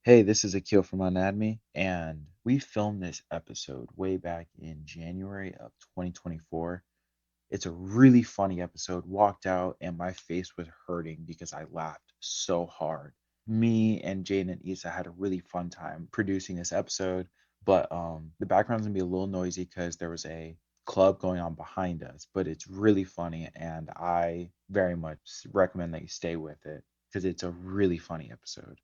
Hey, this is Akil from Anatomy, and we filmed this episode way back in January of 2024. It's a really funny episode. Walked out and my face was hurting because I laughed so hard. Me and Jane and Issa had a really fun time producing this episode, but the background's gonna be a little noisy because there was a club going on behind us, but it's really funny and I very much recommend that you stay with it because it's a really funny episode.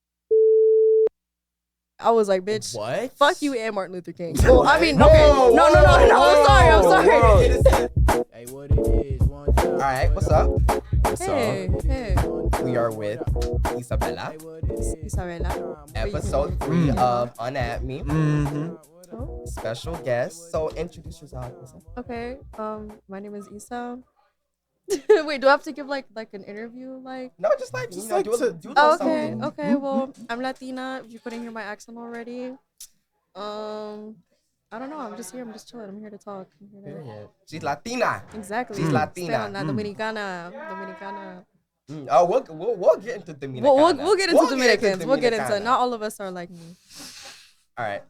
I was like, bitch, What? fuck you and Martin Luther King. Well, I mean, Whoa, okay. whoa, No. I'm sorry. Hey, what it is? One time. All right, what's up? Hey. We are with Isabella, Isabella. episode 3 of Unat Me. Oh, Special guest. So introduce yourself. Isa. okay. My name is Issa. Wait, do I have to give like an interview? Like, No, just like do a little oh, something. okay. Well, I'm Latina. If you couldn't hear my accent already, I don't know. I'm just here. I'm just chilling. I'm here to talk. Period. She's Latina. Exactly. She's Latina. Hispana, Dominicana. Oh, we'll get into Dominicana. We'll get into Dominicans. We'll get into. Not all of us are like me. All right.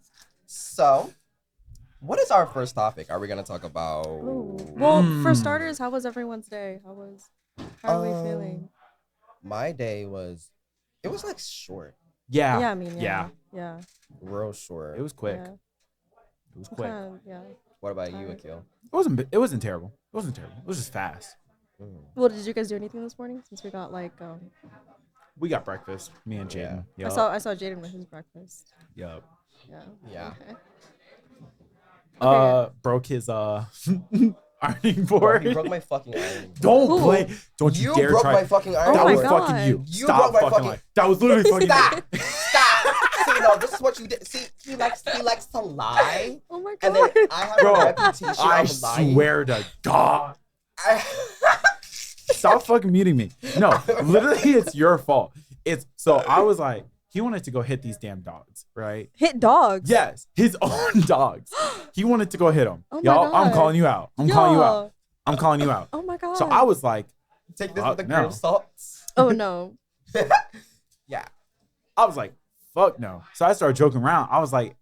So, what is our first topic? Are we gonna talk about? Ooh. Well, for starters, how was everyone's day? How are we feeling? My day was, it was like short, Yeah. Yeah, I mean, yeah. real short. It was quick. Yeah. It was quick. Yeah. What about you, Akil? It wasn't terrible. It wasn't terrible. It was just fast. Well, did you guys do anything this morning? Since we got like, We got breakfast. Me and Jaden. I Yup. saw Jaden with his breakfast. Yup. Yeah. Yeah. Okay. Broke his ironing Bro, board. he broke my fucking iron. Don't Who? play. Don't you, You dare broke try. my fucking iron. Oh That my was God. fucking you. You Stop broke my fucking fucking- lying. That was literally fucking Stop! you. Stop! See, no, this is what you did. See, he likes to lie, Oh my and god. then I have Bro, a reputation I of lying. swear to God. Stop fucking muting me. No, literally, it's your fault. So I was like, he wanted to go hit these damn dogs, right? Hit dogs. Yes, his own dogs. He wanted to go hit them. Oh my Y'all, I'm God. calling you out. I'm calling you out. Oh my god. So I was like, Take this Fuck with a grain no. of salt. Oh no. Yeah. I was like, fuck no. So I started joking around. I was like,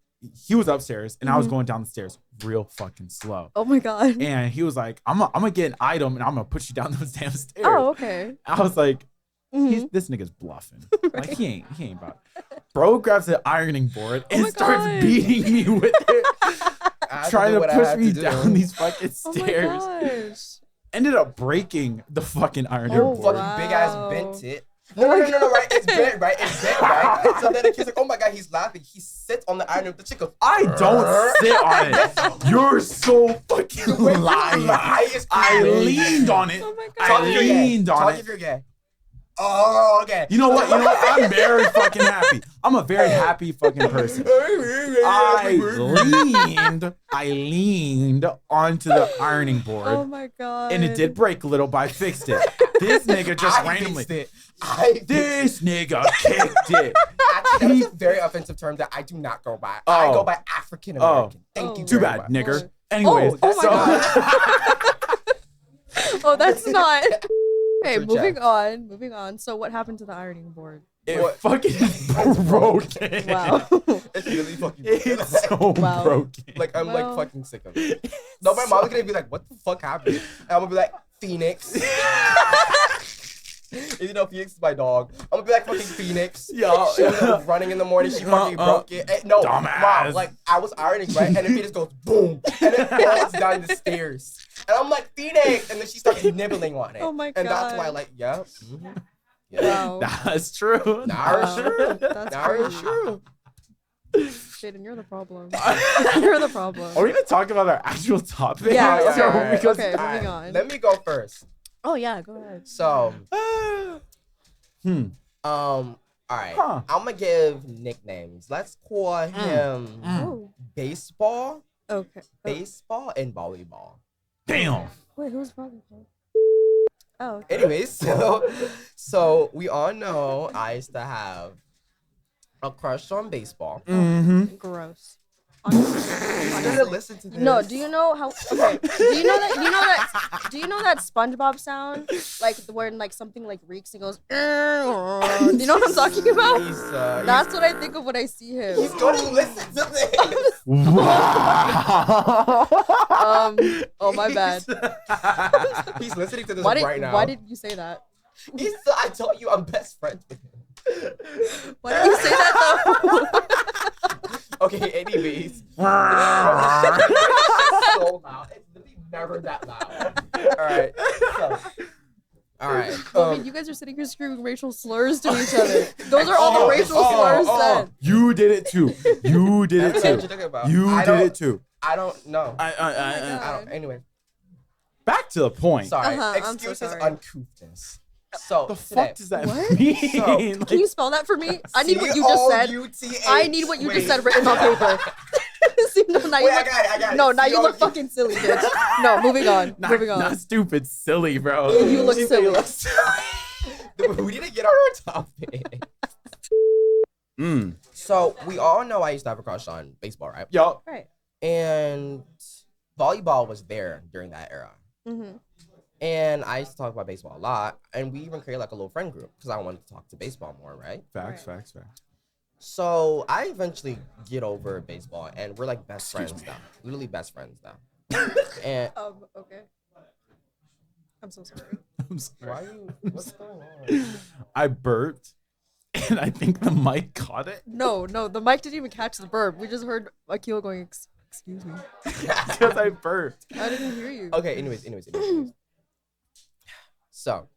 he was upstairs and I was going down the stairs real fucking slow. Oh my god. And he was like, I'm gonna get an item and I'm gonna put you down those damn stairs. Oh, okay. I was like, Mhm. this nigga's bluffing. Like he ain't about it. Bro grabs the ironing board and my starts God. beating me with it. I had Trying do to what I push had me to do. down these fucking Oh stairs. my gosh. Ended up breaking the fucking ironing Oh, board. Fucking big ass Wow. bent it. No, right? It's bent, right? It's bent, right? So then the kid's like, oh my god, he's laughing. He sits on the iron. The chick goes, I don't sit on it. You're so fucking Wait, you lying. lie is I crazy. leaned on it. Oh my I god. Talk if you're gay. leaned on Talk it. if you're gay. Oh, okay. You know what? I'm very fucking happy. I'm a very happy fucking person. I leaned onto the ironing board. Oh my god. And it did break a little, but I fixed it. This nigga just randomly. This nigga kicked it. Actually, that's a very offensive term that I do not go by. I Oh. go by African American. Thank Oh. you. Too very bad, much. nigger. Anyways, Oh my so Oh, that's not. Okay, Good moving on. So what happened to the ironing board? it What? fucking broken. Wow. It's really fucking It's so Wow. broken. like I'm Well. like fucking sick of it. No, my mom's gonna be like, "What the fuck happened?" And I'm gonna be like, "Phoenix." You know, Phoenix is my dog. I'm gonna be like fucking Phoenix. Yo. She was running in the morning. She fucking broke it. No, Dumbass. mom. Like I was ironing right, and then Phoenix goes boom, and it falls down the stairs. And I'm like Phoenix, and then she starts nibbling on it. Oh my And that's God. why, like, yeah. Wow. That's true. Now it's Wow. true. That's Now it's crazy. true. Jaden, you're the problem. You're the problem. Are we gonna talk about our actual topic? Yeah, yeah, okay, yeah, yeah. Because okay, All moving right, on. let me go first. Oh yeah, go ahead. So, Hmm. all right. Huh. I'm gonna give nicknames. Let's call him Oh, baseball, okay. baseball, and volleyball. Damn. Wait, who's volleyball? Oh, okay. Anyways, so we all know I used to have a crush on baseball. Mm-hmm. Gross. He's gonna listen to this. No, do you know how? Okay, do you know that? Do you know that SpongeBob sound? Like when like something like reeks and goes. Do you know what I'm talking about? That's what I think of when I see him. He's gonna listen to this. Oh my bad. He's listening to this Why right now. Why did you say that? I told you I'm best friends with him. Why did you say that though? Okay, anyways. So loud. It's literally never that loud. Alright. Alright. I mean, you guys are sitting here screaming racial slurs to each other. Those are all the racial slurs said. You did it too. You did it That's what you're too. talking about. You did it too. I don't know. I don't. Anyway. Back to the point. Sorry. I'm so Excuses sorry. uncouthness. So The today, fuck does that What? mean? So, Like, Can you spell that for me? I need what you just said. C-O-U-T-H. I need what you just said written on paper. See, no, now Wait, you I look, got it. I got it. no, now you look C-O-U- fucking silly, bitch. No, moving on. Moving on. not stupid, silly, bro. You look silly. We need to get on our topic. So we all know I used to have a crush on baseball, right? Yo. Right. And volleyball was there during that era. Mm-hmm. And I used to talk about baseball a lot. And we even created like a little friend group because I wanted to talk to baseball more, right? Facts. So I eventually get over baseball and we're like best friends now. Literally best friends now. And Okay. I'm so sorry. I'm sorry. why are you, what's going on? I burped, and I think the mic caught it. No, the mic didn't even catch the burp. We just heard Akil going, excuse me. Because I burped. I didn't hear you. Okay, anyways. So,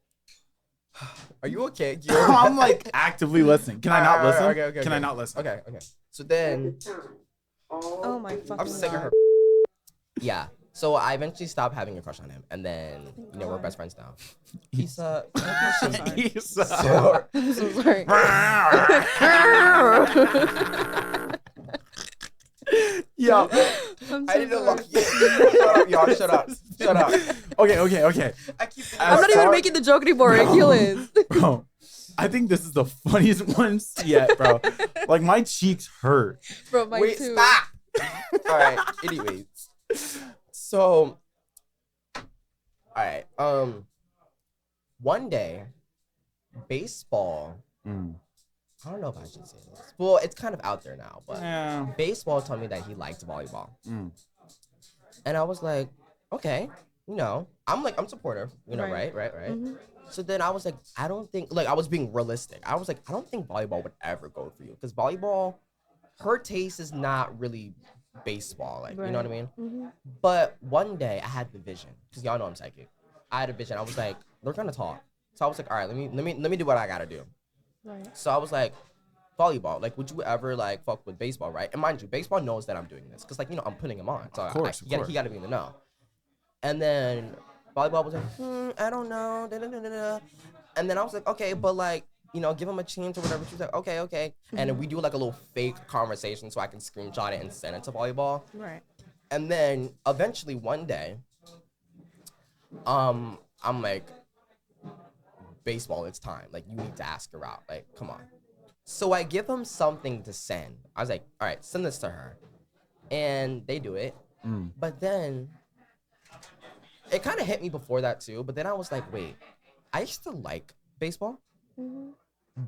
are you okay? I'm like actively listening. Can I not listen? Okay. Can I not listen? Okay. So then, Oh my fucking I'm sick of God. her. Yeah. So I eventually stopped having a crush on him, and then we're best friends now. He's sorry. He's, so, I'm so sorry. Yo. I'm I so didn't sorry. look. Shut up, y'all. Shut up. Okay. I keep. I'm not even making the joke anymore. Akil is. Bro, I think this is the funniest one yet, bro. Like, my cheeks hurt. Bro, mine Wait, too. stop. All right. Anyways, so, all right. One day, baseball. I don't know if I should say this. Well, it's kind of out there now, but Yeah. baseball told me that he liked volleyball, and I was like, okay, I'm supportive, Right. right. Mhm. So then I was like, I don't think, like, I was being realistic. I was like, I don't think volleyball would ever go for you because volleyball, her taste is not really baseball, like, you know what I mean? Mm-hmm. But one day I had the vision because y'all know I'm psychic. I had a vision. I was like, they're gonna talk. So I was like, all right, let me do what I gotta do. Right. So I was like, volleyball, like, would you ever like fuck with baseball, right? And mind you, baseball knows that I'm doing this because, like, I'm putting him on. So Of course. he got to be in the know. And then volleyball was like, I don't know. Da-da-da-da-da. And then I was like, okay, but like, give him a chance or whatever. She was like, okay. And then we do like a little fake conversation so I can screenshot it and send it to volleyball. Right. And then eventually one day, I'm like, baseball, it's time. Like, you need to ask her out. Like, come on. So I give him something to send. I was like, all right, send this to her. And they do it. But then it kind of hit me before that too. But then I was like, wait, I used to like baseball.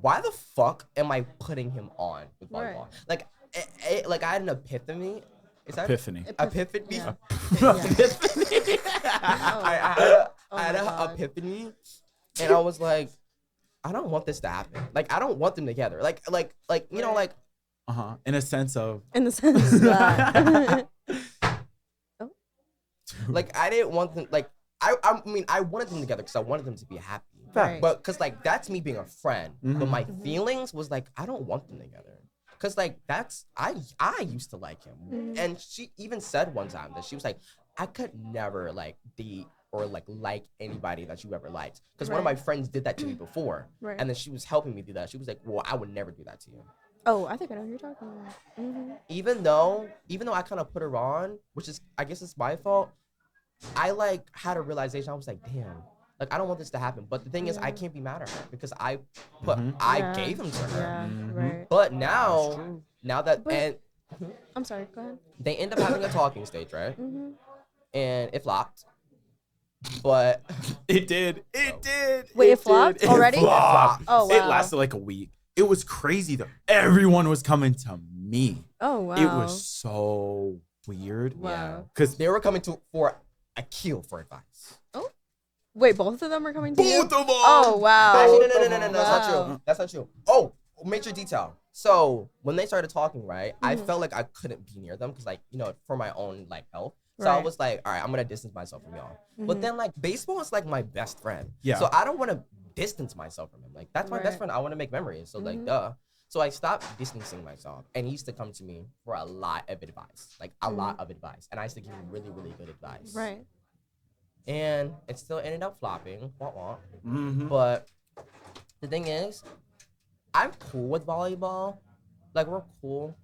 Why the fuck am I putting him on with volleyball? Right. Like, I had an epiphany. Is that Epiphany. Epiphany? Yeah. Epiphany. I had an God. epiphany, and I was like, I don't want this to happen. Like, I don't want them together. Like, In a sense of. In the sense that. like, I didn't want them. Like, I mean, I wanted them together because I wanted them to be happy. Right. But because, like, that's me being a friend. But my feelings was like, I don't want them together. Because, like, I used to like him. And she even said one time that she was like, I could never, like, date or, like anybody that you ever liked. Because one of my friends did that to me before. Right. And then she was helping me do that. She was like, well, I would never do that to you. Oh, I think I know who you're talking about. Mm-hmm. Even though I kind of put her on, which is, I guess it's my fault, I, like, had a realization. I was like, damn. Like, I don't want this to happen. But the thing is, I can't be mad at her because I gave him to her. Yeah, right. But now that, But- and I'm sorry. Go ahead. They end up having a talking stage, right? Mm-hmm. And it flopped. But It did. It did. Wait, it flopped did. already? It flopped. Oh, wow. It lasted like a week. It was crazy though. Everyone was coming to me. Oh wow. It was so weird. Wow. yeah, Because they were coming for Akil for advice. Wait, both of them are coming to both you? of them. Oh wow. Actually, no, that's not Wow. true. That's not true. Oh, major detail. So when they started talking, right, I Mhm. felt like I couldn't be near them because, like, for my own like health. So I Right. was like, all right, I'm gonna distance myself from y'all. But Mhm. then like baseball is like my best friend. Yeah. So I don't want to distance myself from him. Like that's my best Right. friend. I want to make memories. So like Mhm. duh. So I stopped distancing myself, and he used to come to me for a lot of advice, like a lot of advice, and I used to give him really, really good advice. Right. And it still ended up flopping. Wah, wah. Mhm. But the thing is, I'm cool with volleyball. Like we're cool.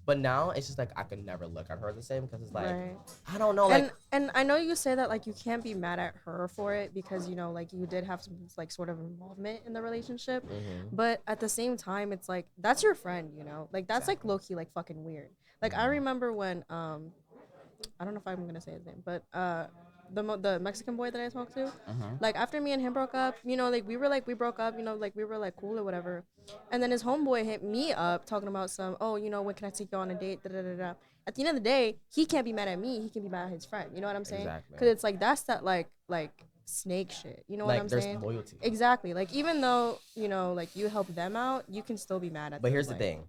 But now it's just like I could never look at her the same because it's like Right. I don't know, like And I know you say that like you can't be mad at her for it because like you did have some like sort of involvement in the relationship, but at the same time it's like that's your friend, like that's like low key like fucking weird. Like I remember when I don't know if I'm gonna say his name, but the Mexican boy that I talked to, like after me and him broke up, like we broke up, like we were like cool or whatever, and then his homeboy hit me up talking about some, oh, when can I take you on a date? Da, da, da, da. At the end of the day, he can't be mad at me. He can be mad at his friend. You know what I'm saying? Exactly. Because it's like that's that like snake shit. You know like what I'm there's saying? loyalty. Exactly. Like even though like you help them out, you can still be mad at. But them, here's the like- thing.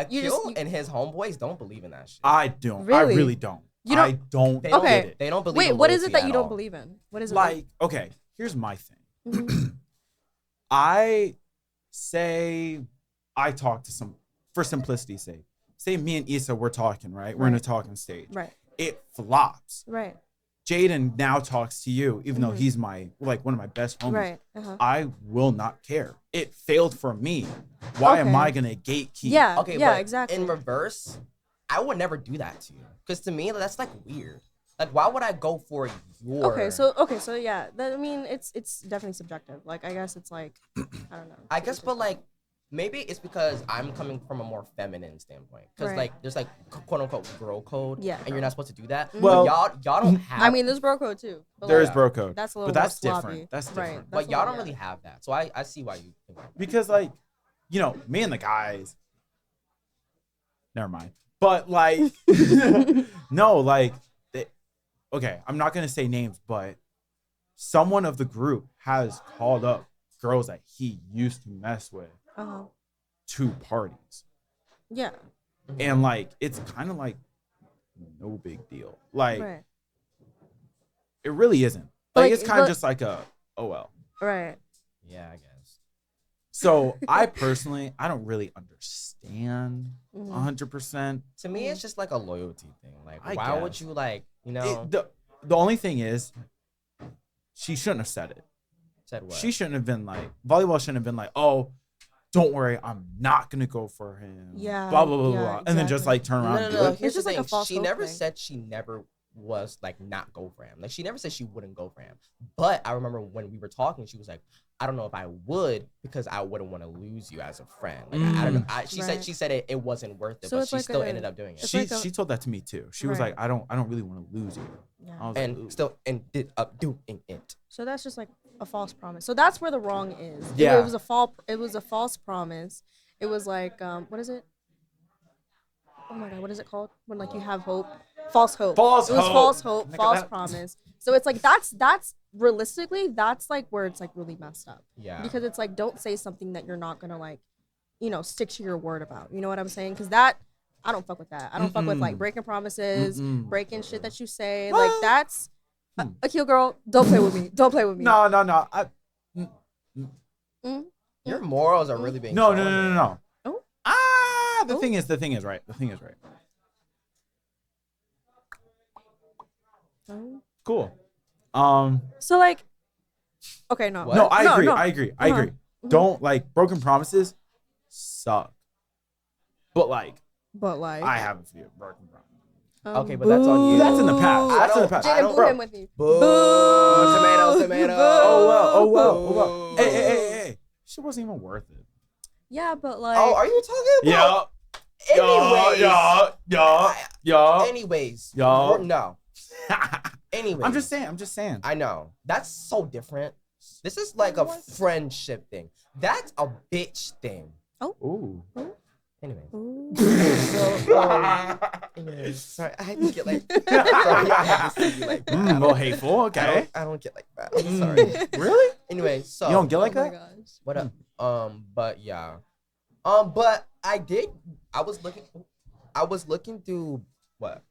You Akil just- and his homeboys don't believe in that shit. I don't. Really? I really don't. You don't- I don't They don't Okay. get it. They don't believe Wait, in what is it loyalty that at you don't all. believe in? What is it? Like, okay, here's my thing. Mhm. I say I talk to some, for simplicity's sake. Say me and Issa, we're talking, right? We're in a Right. talking stage. Right. It flops. Right. Jaden now talks to you, even though Mhm. he's one of my best homies. Right. Uh-huh. I will not care. It failed for me. Why am Okay. I gonna gatekeep? Yeah. Okay, yeah. but Exactly. in reverse, I would never do that to you. Because to me, that's like weird. Like, why would I go for your... Okay, so yeah, I mean, it's definitely subjective. Like, I guess it's like, I don't know. I guess, but like, maybe it's because I'm coming from a more feminine standpoint. Because Right. like, there's like quote unquote girl code. Yeah, And girl. you're not supposed to do that. Well- But y'all don't have. I mean, there's bro code too. But There like, is bro code. That's a little but that's more sloppy. different. That's Right. different. but That's a y'all little- don't really have that. So I see why you think like that. Because like, me and the guys. Never mind. But like, no, like, okay, I'm not gonna say names, but someone of the group has called up girls that he used to mess with Uh-huh. to parties, Yeah. and like, it's kind of like no big deal. Like, Right. it really isn't. Like, Like, it's kind of but- just like a oh well. Right. Yeah, I guess. So I personally, I don't really understand Mhm. 100%. To me, it's just like a loyalty thing. Like, I why would guess. you like, know, The only thing is, she shouldn't have said it. said what? She shouldn't have been like, volleyball shouldn't have been like, oh, don't worry, I'm not gonna go for him. Yeah, Blah blah blah yeah, blah. And then just exactly. like turn around and do No. it. Here's just the like a thing. false She hope never thing. said she never was like not go for him. Like she never said she wouldn't go for him. But I remember when we were talking, she was like, I don't know if I would because I wouldn't want to lose you as a friend. Like I don't know. She Right. said it wasn't worth it, So but it's she like still a- ended up doing it. it's She like a- she told that to me too. She was Right. like, I don't really want to lose you. Yeah. I was like, And ooh. still ended up doing it. So that's just like a false promise. So that's where the wrong is. Yeah. It was a false promise. It was like what is it? Oh my god, what is it called? When like you have hope. False hope. False It was hope. false hope, Look at false that. promise. So it's like that's realistically that's like where it's like really messed up. Yeah. Because it's like don't say something that you're not gonna like, stick to your word about. You know what I'm saying? Because that I don't fuck with that. I don't fuck with like Mm-mm. breaking promises, Mm-mm. breaking shit that you say. Well, Like that's Akil girl, don't play with me. Don't play with me. No. Your morals are really being No. shown here. No. Oh. The Oh. thing is right. The thing is right. Oh. Cool. So like, okay, no, What? No, I agree. no. I agree. Uh-huh. Don't like broken promises suck. But like, But like, I have a few broken promises. Okay, but that's on you. That's in the past. I That's in the don't- past. I Jaden, don't- boo him with me. Boo. Boo. Tomato. Boo. Oh well. Boo. Hey. Shit wasn't even worth it. Yeah, but like, Oh, are you talking about? Yeah. Anyways. Yeah. Anyways. Yo. No. Anyways. I'm just saying. I know. That's so different. This is like a friendship thing. That's a bitch thing. Ooh. Anyways. Anyways. Sorry, I had to get like. Sorry, I had to see you like that. A little hateful. Okay. I don't get like that. I'm sorry. Really? Anyway, so You don't get like Oh my that? gosh. what up? But yeah. But I did. I was looking through what?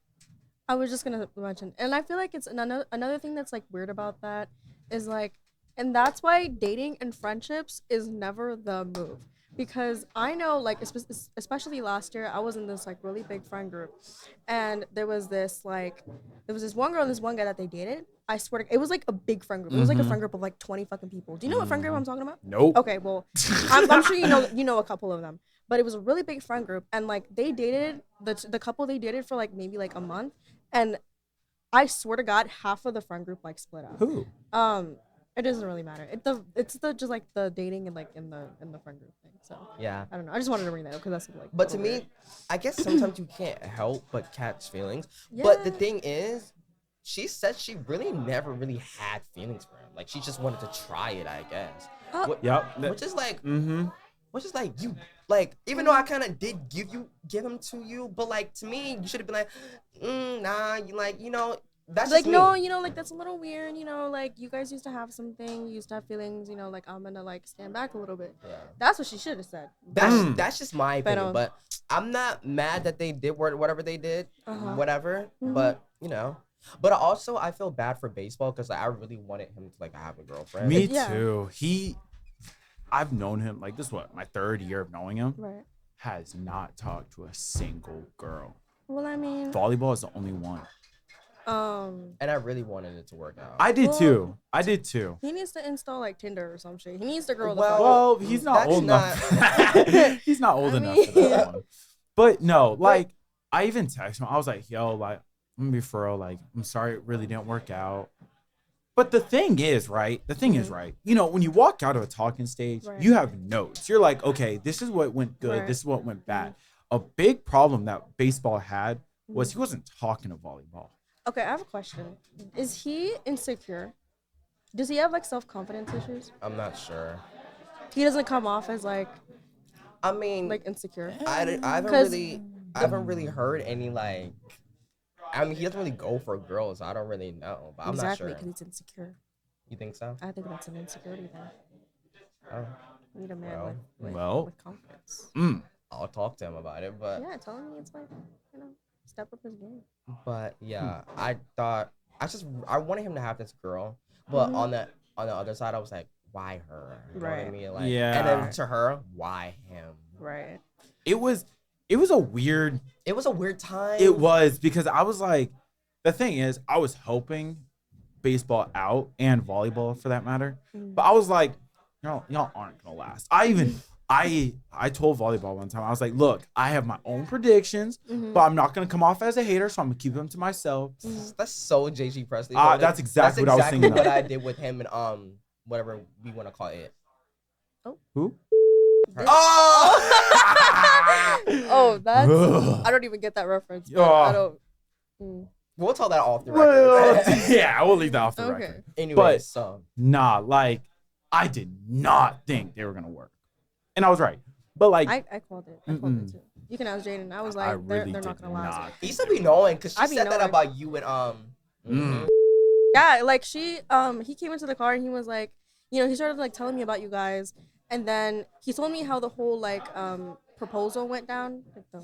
I was just gonna mention, and I feel like it's another thing that's like weird about that is like, and that's why dating and friendships is never the move. Because I know, like, especially last year, I was in this like really big friend group, and there was this one girl and this one guy that they dated. I swear to, it was like a big friend group. It was like a friend group of like 20 fucking people. Do you know what friend group I'm talking about? Nope. Okay, well, I'm sure you know a couple of them. But it was a really big friend group, and like they dated the couple they dated for like maybe like a month, and I swear to God, half of the friend group like split up. Who? It doesn't really matter. It's just like the dating and like in the friend group thing. So Yeah. I don't know. I just wanted to bring that up because that's like. But to weird. me, I guess sometimes you can't help but catch feelings. Yeah. But the thing is, she said she really never really had feelings for him. Like she just wanted to try it, I guess. Yep. Which is like, Mm-hmm. you like. Even though I kind of did give him to you, but like to me, you should have been like, nah. You like, that's like just no, me. like that's a little weird. Like you guys used to have something. You used to have feelings. Like I'm gonna like stand back a little bit. Yeah. That's what she should have said. That's just my But, opinion. But I'm not mad that they did whatever they did, whatever. Mhm. But but also I feel bad for baseball because I really wanted him to like have a girlfriend. Me Yeah. too. I've known him like this. What, my third year of knowing him? Right. Has not talked to a single girl. Well, I mean, Volleyball is the only one. And I really wanted it to work out. I did Well, too. I did too. he needs to install like Tinder or some shit. He needs to grow the Well, fuck up. Well, he's not that's old enough. He's not old I enough mean- for that one. But no, like I even texted him. I was like, "Yo, like, I'm gonna be for real. Like, I'm sorry it really didn't work out." But the thing is, right? When you walk out of a talking stage, Right. you have notes. You're like, okay, this is what went good. Right. This is what went bad. A big problem that baseball had was he wasn't talking to volleyball. Okay, I have a question. Is he insecure? Does he have like self-confidence issues? I'm not sure. He doesn't come off as like I mean, insecure. I haven't really heard any like. I mean, he doesn't really go for girls. I don't really know, but I'm Exactly, not because sure. he's insecure. You think so? I think that's an insecurity thing. Oh, You need a man Well, with confidence. I'll talk to him about it, but Yeah, telling me it's like, step up his game. But yeah, I wanted him to have this girl, but on the other side, I was like, why her? You know what I Right. mean? Like, Yeah. And then to her, why him? Right. It was a weird. It was a weird time. It was because I was like, the thing is, I was helping baseball out and volleyball for that matter, but I was like, y'all aren't gonna last. I told volleyball one time, I was like, look, I have my own predictions, but I'm not gonna come off as a hater, so I'm gonna keep them to myself. That's so JG Presley. That's exactly what I was thinking of. What I did with him and whatever we want to call it. Who? Oh, that's. I don't even get that reference. But I don't. We'll tell that off the record. Yeah, we'll leave that off the Okay. record. Anyway, But- so Nah, like I did not think they were gonna work, and I was right. But like, I called it. I called it too. You can ask Jaden. I was like, really they're not did gonna last. not. he should be knowing because she I be said that knowing. about you and Yeah, like he came into the car and he was like, he started like telling me about you guys, and then he told me how the whole like proposal went down, like the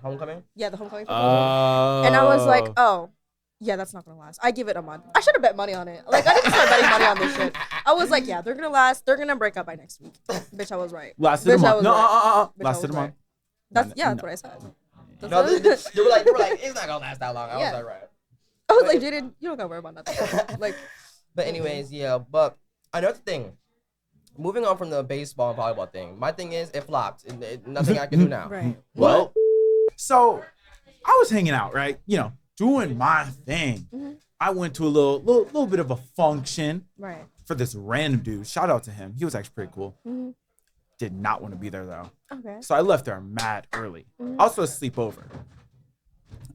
homecoming. the homecoming proposal, and I was like, oh. Yeah, that's not gonna last. I give it a month. I should have bet money on it. Like I need to start betting money on this shit. I was like, yeah, they're gonna last. They're gonna break up by next week. Bitch, I was right. lasted a Bitch, I month. was No, right. Bitch, I lasted was a month. That's No. what I said. That's No, what- they were like, it's not gonna last that long. I was Yeah. like, right. I was like, Jaden, you don't gotta worry about nothing. Like, But anyways, yeah. But another thing, moving on from the baseball and volleyball thing, my thing is it flopped. Nothing I can do now. right. Well, so I was hanging out, right? Doing my thing. Mhm. I went to a little bit of a function Right. for this random dude. Shout out to him. He was actually pretty cool. Mhm. did not want to be there though. Okay. So I left there mad early. I was supposed to sleep over.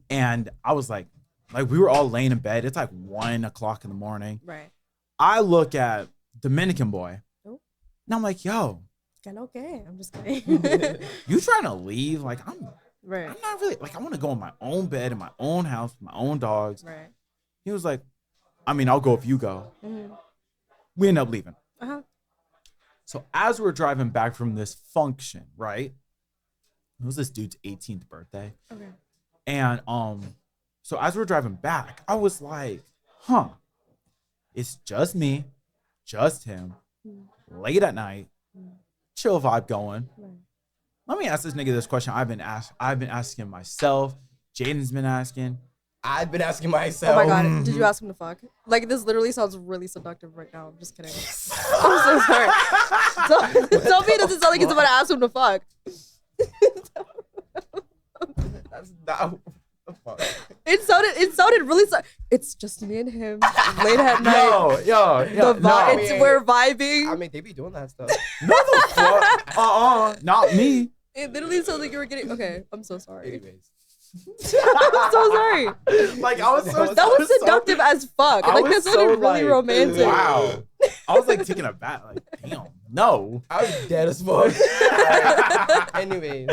And I was like we were all laying in bed. It's like 1 o'clock in the morning. Right. I look at Dominican boy. Oh. And I'm like, yo. Okay. I'm just kidding. You trying to leave? Like, I'm right. not really, like, I want to go in my own bed, in my own house, with my own dogs. Right. He was like, I mean, I'll go if you go. Mm-hmm. We end up leaving. Uh-huh. So as we're driving back from this function, right? It was this dude's 18th birthday. Okay. And so as we're driving back, I was like, huh, it's just me, just him, late at night, chill vibe going. Right. Let me ask this nigga this question I've been asking myself. Jaden's been asking. I've been asking myself. Oh my god, did you ask him to fuck? Like, this literally sounds really seductive right now. I'm just kidding. I'm so sorry. Tell me it doesn't sound like he's about to ask him to fuck. That's not the fuck. It sounded really it's just me and him late at night. Yo, We're vibing. I mean, they be doing that stuff. No, the fuck? Not me. It literally sounds like you were getting. Okay, I'm so sorry. Anyways. I'm so sorry. Like, I was so... That was seductive as fuck. Like, that sounded really romantic. Wow. I was like taking a bath. Like, damn. No. I was dead as fuck. Anyway.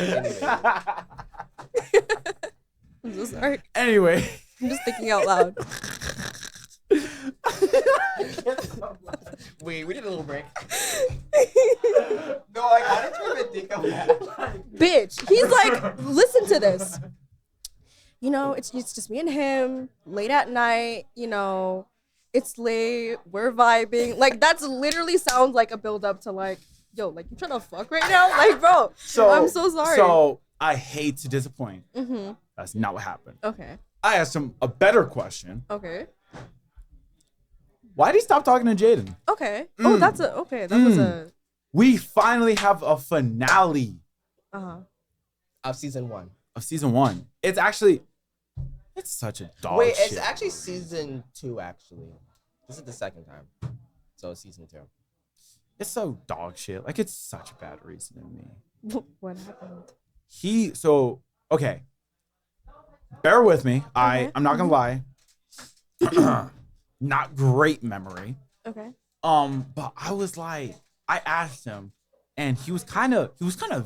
I'm so sorry. Anyway. I'm just thinking out loud. Wait, we did a little break. No, like, how did you even think of that? Bitch, he's like, listen to this. You know, it's just me and him, late at night, you know, it's late, we're vibing. Like, that's literally sounds like a build up to like, yo, like, you trying to fuck right now? Like, bro, I'm so sorry. So, I hate to disappoint. Mm-hmm. That's not what happened. Okay. I asked him a better question. Okay. Why did he stop talking to Jaden? Okay. Oh, that's that was a... We finally have a finale. Uh-huh. Of season 1. Of season 1. It's actually... It's such a dog Wait, shit. it's actually season 2, actually. This is the second time. So it's season 2. It's so dog shit. Like, it's such a bad reason to me. What happened? Okay. Bear with me. Okay. I'm not gonna lie. Not great memory. Okay. But I was like, I asked him, and he was kind of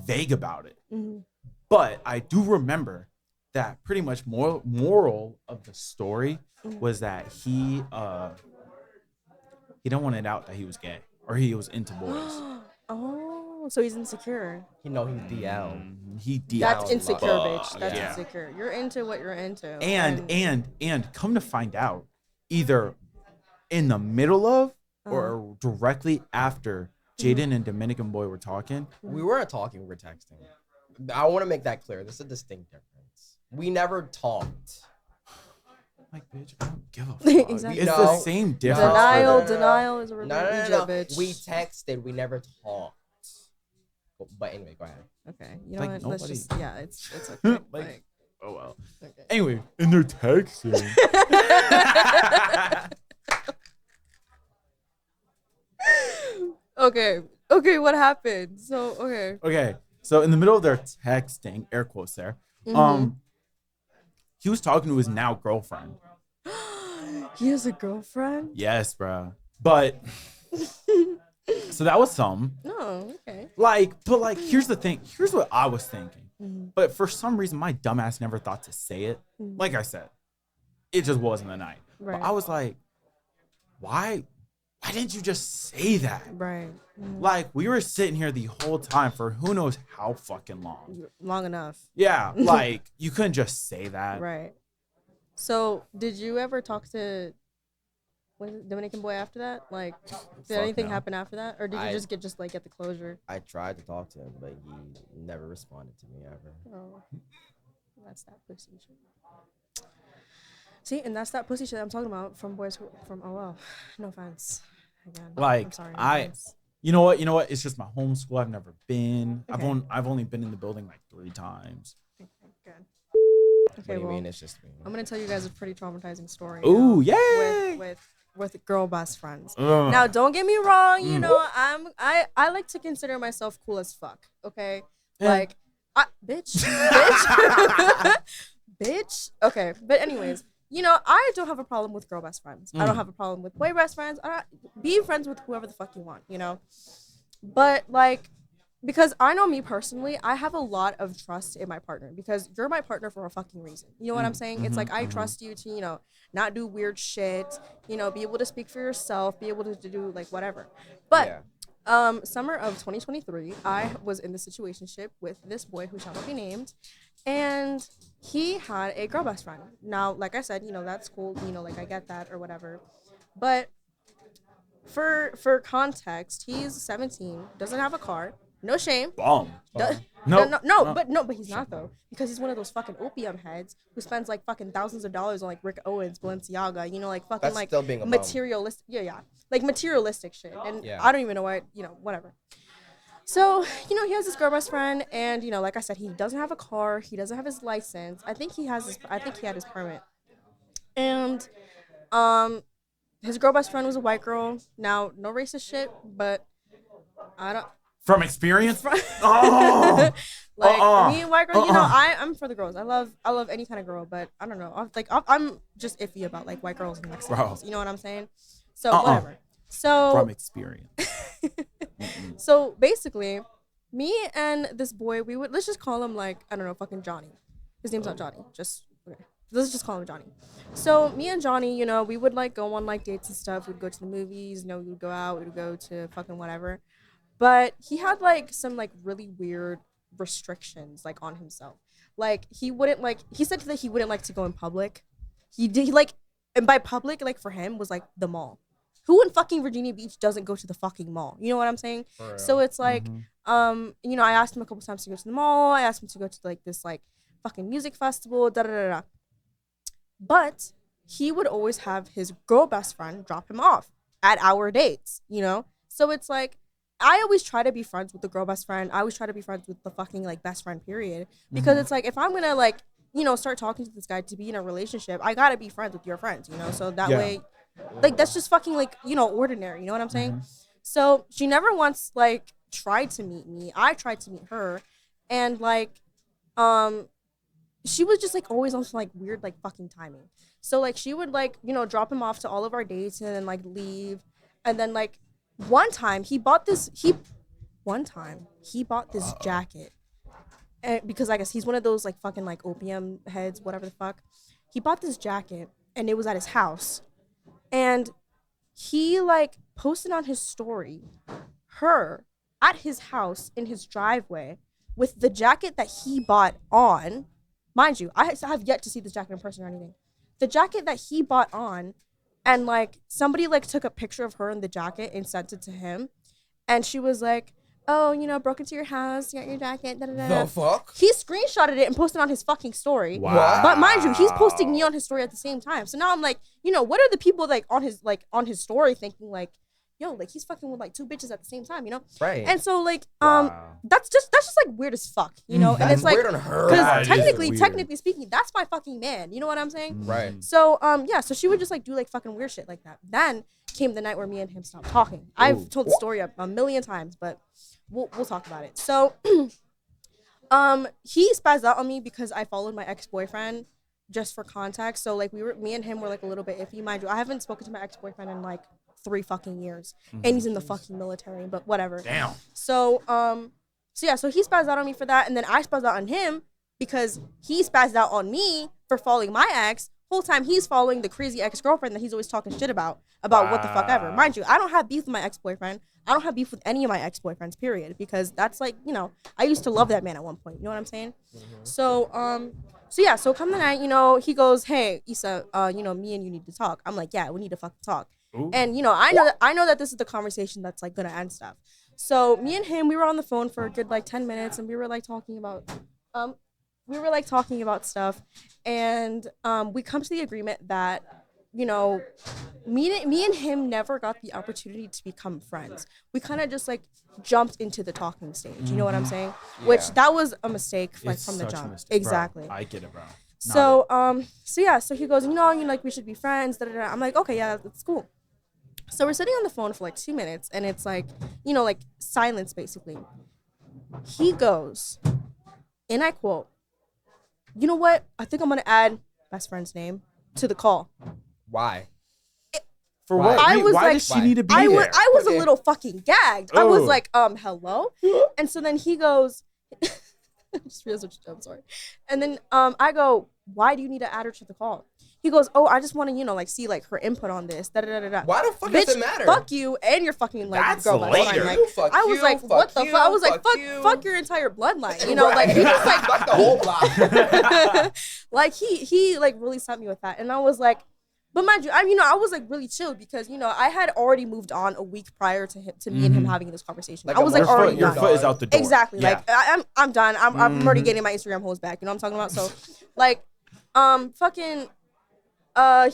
vague about it. Mm-hmm. But I do remember that pretty much moral of the story was that he didn't want it out that he was gay or he was into boys. Oh, so he's insecure. He's DL. He DL. That's insecure, fuck. bitch. That's Yeah. insecure. You're into what you're into. And come to find out, either in the middle of or directly after Jaden and Dominican boy were talking. We weren't talking, we were texting. I want to make that clear. There's a distinct difference. We never talked. Like, bitch, I don't give a fuck. Exactly. It's No. the same difference. Denial is a No, Egypt, bitch. We texted. We never talked. But anyway, go ahead. Okay. You know Like, what? nobody- Let's just, yeah, it's okay. Like, oh well. Okay. Anyway, and they're texting. Okay, what happened? So, okay. Okay, so in the middle of their texting, air quotes there, he was talking to his now girlfriend. He has a girlfriend? Yes, bro. But so that was some. No, okay. But here's the thing. Here's what I was thinking. Mm-hmm. But for some reason, my dumbass never thought to say it. Like I said, it just wasn't the night. Right. But I was like, why didn't you just say that? Right. Like, we were sitting here the whole time for who knows how fucking long. Long enough. Yeah, like, you couldn't just say that. Right. So, did you ever talk to Dominican boy after that? Like, did Fuck anything no. happen after that? Or did you just get the closure? I tried to talk to him, but he never responded to me ever. Oh. That's that pussy shit. See, and that's that pussy shit I'm talking about from boys from OL. No offense. Again. Like, I'm sorry. you know what? It's just my home school. I've never been. Okay. I've only been in the building like 3 times. Okay, good. What do Okay, you well, mean? It's just me. I'm gonna tell you guys a pretty traumatizing story. Ooh, now yay! With with girl best friends. Ugh. Now, don't get me wrong. You know, I like to consider myself cool as fuck. Okay, like, bitch, bitch. Okay, but anyways, you know, I don't have a problem with girl best friends. I don't have a problem with boy best friends. Be friends with whoever the fuck you want. You know, but like. Because I know me personally, I have a lot of trust in my partner because you're my partner for a fucking reason. You know what I'm saying? It's like I trust you to, you know, not do weird shit, you know, be able to speak for yourself, be able to do like whatever. But summer of 2023, I was in the situationship with this boy who shall not be named, and he had a girl best friend. Now, like I said, you know, that's cool, you know, like I get that or whatever. But for context, he's 17, doesn't have a car. No shame. Bomb. But he's not though, because he's one of those fucking opium heads who spends like fucking thousands of dollars on like Rick Owens, Balenciaga, you know, like fucking That's like still being a materialistic, like materialistic shit, and I don't even know why, you know, whatever. So, you know, he has this girl best friend, and you know, like I said, he doesn't have a car, he doesn't have his license. I think he had his permit, and his girl best friend was a white girl. Now, no racist shit, but I don't. From experience? Me and white girls, you know, I'm for the girls. I love any kind of girl, but I don't know. I'm just iffy about like white girls and Mexican girls. You know what I'm saying? So whatever. So from experience. So basically, me and this boy, let's just call him like, I don't know, fucking Johnny. His name's not Johnny. Let's just call him Johnny. So me and Johnny, you know, we would like go on like dates and stuff. We'd go to the movies, you know, we would go out, we would go to fucking whatever. But he had like some like really weird restrictions like on himself. Like he said that he wouldn't like to go in public. And by public, like for him was like the mall. Who in fucking Virginia Beach doesn't go to the fucking mall? You know what I'm saying? So it's like, you know, I asked him a couple times to go to the mall. I asked him to go to like this like fucking music festival, But he would always have his girl best friend drop him off at our dates, you know? So it's like, I always try to be friends with the girl best friend. I always try to be friends with the fucking like best friend period. Because it's like, if I'm gonna like, you know, start talking to this guy to be in a relationship, I gotta be friends with your friends, you know? So that way, like, that's just fucking like, you know, ordinary, you know what I'm saying? So she never once like tried to meet me. I tried to meet her, and like, she was just like always on some like weird like fucking timing. So like she would like, you know, drop him off to all of our dates and then like leave, and then like one time he bought this jacket, and because I guess he's one of those like fucking like opium heads, whatever the fuck. He bought this jacket and it was at his house, and he like posted on his story her at his house in his driveway with the jacket that he bought on. Mind you, I have yet to see this jacket in person or anything. The jacket that he bought on, and like somebody like took a picture of her in the jacket and sent it to him, and she was like, "Oh, you know, broke into your house, you got your jacket." The fuck? He screenshotted it and posted on his fucking story. Wow. But mind you, he's posting me on his story at the same time. So now I'm like, you know, what are the people like on his story thinking like, yo, like he's fucking with like two bitches at the same time, you know? Right. And so like, that's just like weird as fuck, you know? And it's like, weird on her. because That is technically weird. speaking, that's my fucking man. You know what I'm saying? Right. So yeah, so she would just like do like fucking weird shit like that. Then came the night where me and him stopped talking. I've told the story a million times, but we'll talk about it. So he spazzed out on me because I followed my ex-boyfriend, just for context. So like me and him were like a little bit iffy. Mind you, I haven't spoken to my ex-boyfriend in like 3 fucking years, and he's in the fucking military, but whatever. Damn. So so he spazzed out on me for that, and then I spazzed out on him because he spazzed out on me for following my ex. Whole time he's following the crazy ex-girlfriend that he's always talking shit about what the fuck ever. Mind you, I don't have beef with my ex-boyfriend. I don't have beef with any of my ex-boyfriends, period, because that's like, you know, I used to love that man at one point. You know what I'm saying? So so come the night, you know, he goes, "Hey, Issa, you know, me and you need to talk." I'm like, "Yeah, we need to fucking talk." Ooh. And you know, I know that this is the conversation that's like gonna end stuff. So me and him, we were on the phone for a good like 10 minutes, and we were like talking about stuff, and we come to the agreement that, you know, me and him never got the opportunity to become friends. We kind of just like jumped into the talking stage. You know what I'm saying? Which that was a mistake, like It's from the such a jump. mistake, bro. Exactly. I get it, bro. So he goes, "You know, like we should be friends." I'm like, "Okay, yeah, that's cool." So we're sitting on the phone for like 2 minutes, and it's like, like silence basically. He goes, and I quote, "You know what? I think I'm gonna add best friend's name to the call." Why? For Why? what? I was Why like- does she need to be I there? was Okay. a little fucking gagged. I was Oh. like, hello? And so then he goes, I just realized what I'm sorry. And then I go, "Why do you need to add her to the call?" He goes, "Oh, I just want to, like, see like her input on this. Da da da da." Why the fuck Bitch, does it matter? fuck you and your fucking like That's girl best later. friend. Like, You, fuck I was you, like, fuck what the you, fuck? I was like, fuck you. fuck your entire bloodline. You know, like he just like fuck the whole block. like he like really sent me with that, and I was like, but mind you, I was like really chill because I had already moved on a week prior to me and him having this conversation. Like I was a like month already your done. foot is out the door. Exactly. Yeah. Like I'm done. I'm already getting my Instagram hoes back. You know what I'm talking about? So like fucking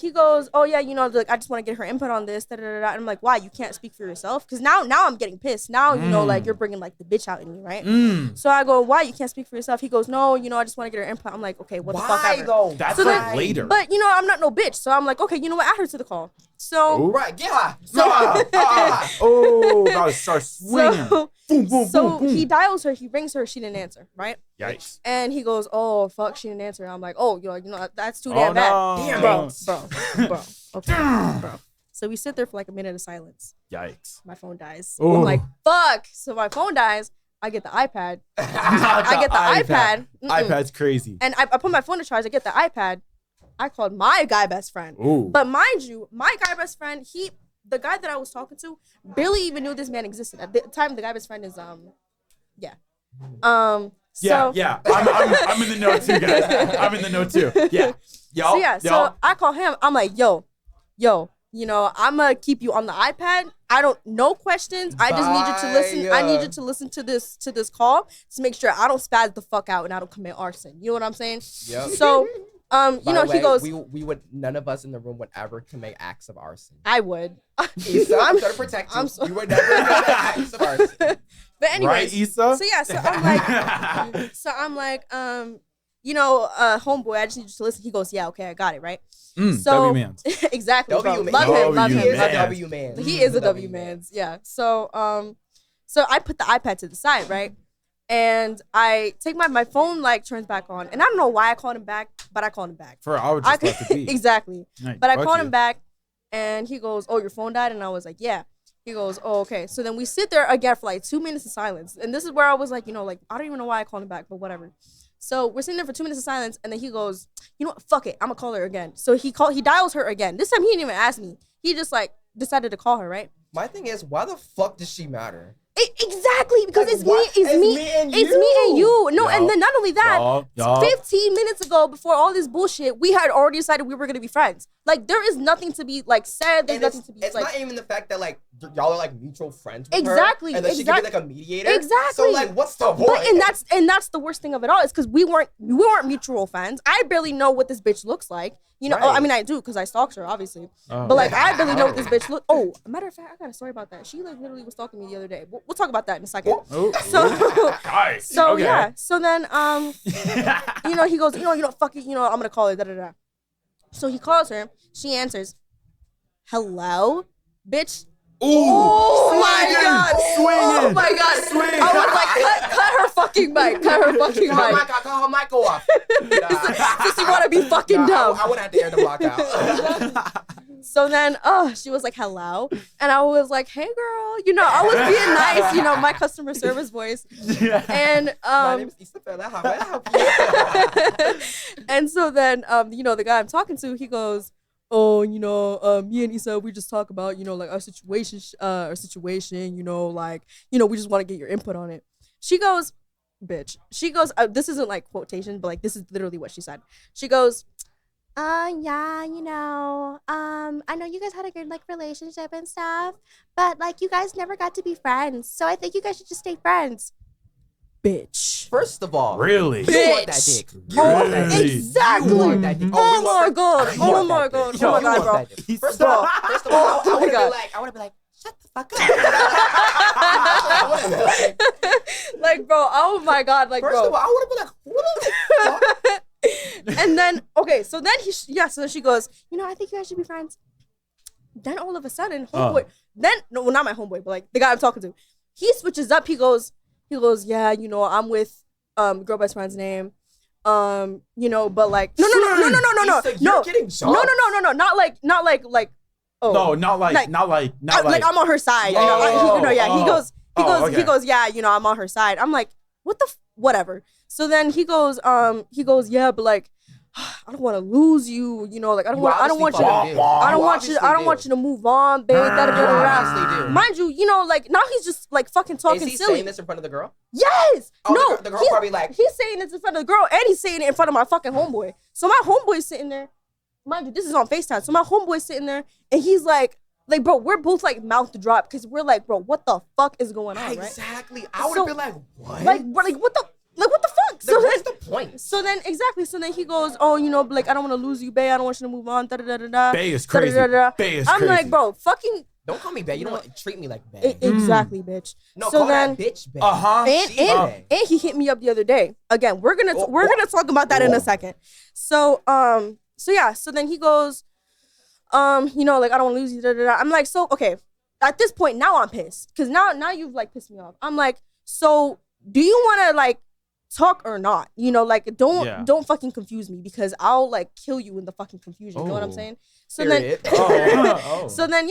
he goes, "Oh yeah, like I just want to get her input on this." Da, da, da, da. And I'm like, "Why? You can't speak for yourself?" Because now I'm getting pissed. Now like you're bringing like the bitch out in me, right? So I go, "Why? You can't speak for yourself?" He goes, "No, I just want to get her input." I'm like, "Okay, what the fuck Why ever." though? That's So like then- later. But I'm not no bitch, so I'm like, "Okay, you know what? Add her to the call." So Right, yeah. Oh, gotta start swinging. so Boom, boom, so boom, boom. he dials her, he rings her, she didn't answer, right? Yikes. And he goes, "Oh fuck, she didn't answer." I'm like, "Oh, that's too Oh, damn bad." no. Damn Bro, it. bro, okay, bro. So we sit there for like a minute of silence. Yikes. My phone dies. Ooh. I'm like, fuck. So my phone dies. I get the iPad. I get the iPad. Mm-mm. iPad's crazy. And I put my phone to charge. I get the iPad. I called my guy best friend. Ooh. But mind you, my guy best friend, the guy that I was talking to, barely even knew this man existed. At the time, the guy best friend is yeah. So, yeah. I'm in the know too, guys. I'm in the know too. Yeah. Yo. So I call him. I'm like, yo, I'm gonna keep you on the iPad. I don't no questions. I just need you to listen. I need you to listen to this call to make sure I don't spaz the fuck out and I don't commit arson. You know what I'm saying? Yep. So, By the he way, goes, we would, none of us in the room would ever commit acts of arson. I would. Issa, I'm trying to protect you. I'm so- You would never commit acts of arson. But anyways, Right, Issa? so yeah, I'm like, homeboy, I just need you to listen. He goes, "Yeah, okay, I got it, right?" So W-mans. exactly, bro. W man. Love him, love He him, is love a him. W man. He is a W man's, yeah. So I put the iPad to the side, right? And I take my phone like turns back on, and I don't know why I called him back, but I called him back. I would just let it be. Exactly. Like, But I fuck called you. him back, and he goes, "Oh, your phone died?" And I was like, "Yeah." He goes, "Oh, okay." So then we sit there again for like 2 minutes of silence, and this is where I was like, like I don't even know why I called him back, but whatever. So we're sitting there for 2 minutes of silence, and then he goes, "You know what? Fuck it, I'm gonna call her again." So he dials her again. This time he didn't even ask me. He just like decided to call her, right? My thing is, why the fuck does she matter? Exactly, because Like, it's what? me, it's me and you. No, Yo. and then not only that, Yo. 15 minutes ago, before all this bullshit, we had already decided we were gonna be friends. Like there is nothing to be like said. There's And nothing it's, to be it's like. not even the fact that like y'all are like mutual friends with Exactly, her, and that she could be like a mediator. Exactly. So like, what's the point? But and that's the worst thing of it all is because we weren't mutual friends. I barely know what this bitch looks like. Right. I mean I do because I stalked her obviously. Oh. But like I barely know what this bitch look. Oh, matter of fact, I got a story about that. She like literally was stalking me the other day. We'll talk about that in a second. Oh, So nice. so Okay. yeah. So then he goes, fuck it, I'm gonna call her. Da da da. So he calls her. She answers. Hello, bitch. Oh my swinging, god! Oh swinging, my god! swinging. I was like, cut her fucking mic. Cut her fucking mic. Call her mic off. Since you wanna be fucking dumb. I would have to air the block out. So then, she was like, hello. And I was like, hey girl. I was being nice, my customer service voice. And My name is Issa Fella. How may I help you? and so then, the guy I'm talking to, he goes, oh, me and Issa, we just talk about, like our situation, we just want to get your input on it. She goes, bitch. She goes, this isn't like quotation, but like this is literally what she said. She goes, yeah, I know you guys had a good like relationship and stuff, but like you guys never got to be friends. So I think you guys should just stay friends. Bitch. First of all, Really? you want that Bitch. dick. You want that dick. Exactly. You want that dick. Oh we want my god. that- you Oh want my that god. dick. Oh my You god, want bro. that dick. First of all, I Oh my would have God. been like, shut the fuck up. I would've been like, Like, bro, oh my god, like, first bro. of all, I would have been like, what the fuck? And then, okay, so then so then she goes, I think you guys should be friends. Then all of a sudden, homeboy, well, not my homeboy, but like the guy I'm talking to, he switches up. He goes, yeah, you know, I'm with girl best friend's name. You know, but like no, You're getting jumped. no, not like oh No, not like I'm on her side. You know, he goes, yeah, you know, I'm on her side. I'm like, what the whatever. So then he goes, yeah, but like, I don't want to lose you. You know, like I don't want you to move on, babe. Mind you, you know, like now he's just like fucking talking silly. Is he saying this in front of the girl? Yes. Oh, No. the girl probably like he's saying this in front of the girl, and he's saying it in front of my fucking homeboy. So my homeboy's sitting there. Mind you, this is on FaceTime. So my homeboy's sitting there, and he's like, bro, we're both like mouth to drop because we're like, bro, what the fuck is going on? Exactly. Right? I would have been like, what? Like, what the fuck? So what's the point? So then he goes, oh, you know, like I don't want to lose you, bae. I don't want you to move on. Da da da da. Bae is crazy. I'm like, bro, fucking. Don't call me bae. You don't want to treat me like bae. Exactly, bitch. No, so call then, that bitch bae. And he hit me up the other day. Again, we're gonna talk about that in a second. So so then he goes, you know, like I don't want to lose you. Da, da, da. I'm like, so okay. At this point, now I'm pissed because now you've like pissed me off. I'm like, so do you want to like talk or not? You know, like don't fucking confuse me because I'll like kill you in the fucking confusion. You know what I'm saying? So Period. then, so then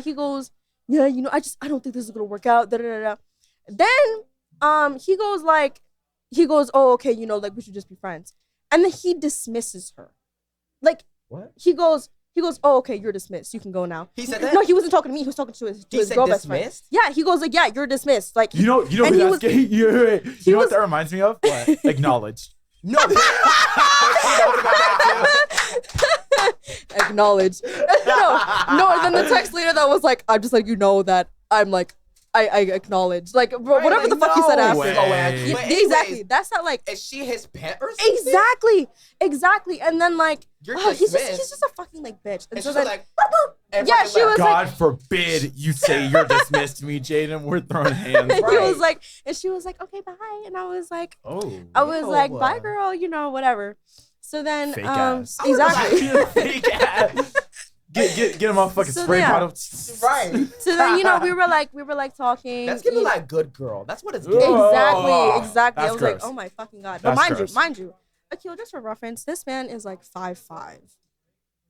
he goes, yeah, you know, I don't think this is gonna work out. Da da da da. Then he goes, oh okay, you know, like we should just be friends. And then he dismisses her. Like what? He goes, oh okay, you're dismissed. You can go now. He said that? No, he wasn't talking to me. He was talking to his girl best friend. Yeah, he goes like, yeah, you're dismissed. Like you know what that reminds me of? What? Acknowledged. No. Acknowledge. No. And then the text later that was like, I'm just like, you know that I'm like, I acknowledge. Like whatever the fuck he said after. Exactly. That's not like. Is she his pet or something? Exactly. And then like, he's just a fucking like bitch. And so then like, yeah, she was God like, forbid you say you're dismissed me, Jaden. We're throwing hands. Right. He was like, and she was like, okay, bye. And I was like, bye, girl. You know, whatever. So then, fake ass. Exactly. Fake ass. Get him off fucking spray bottle. Right. So then, you know, we were like talking. That's giving like good girl. That's what it's giving. Exactly. I was gross. like, oh my fucking God. But mind you, Akil, just for reference, this man is like 5'5".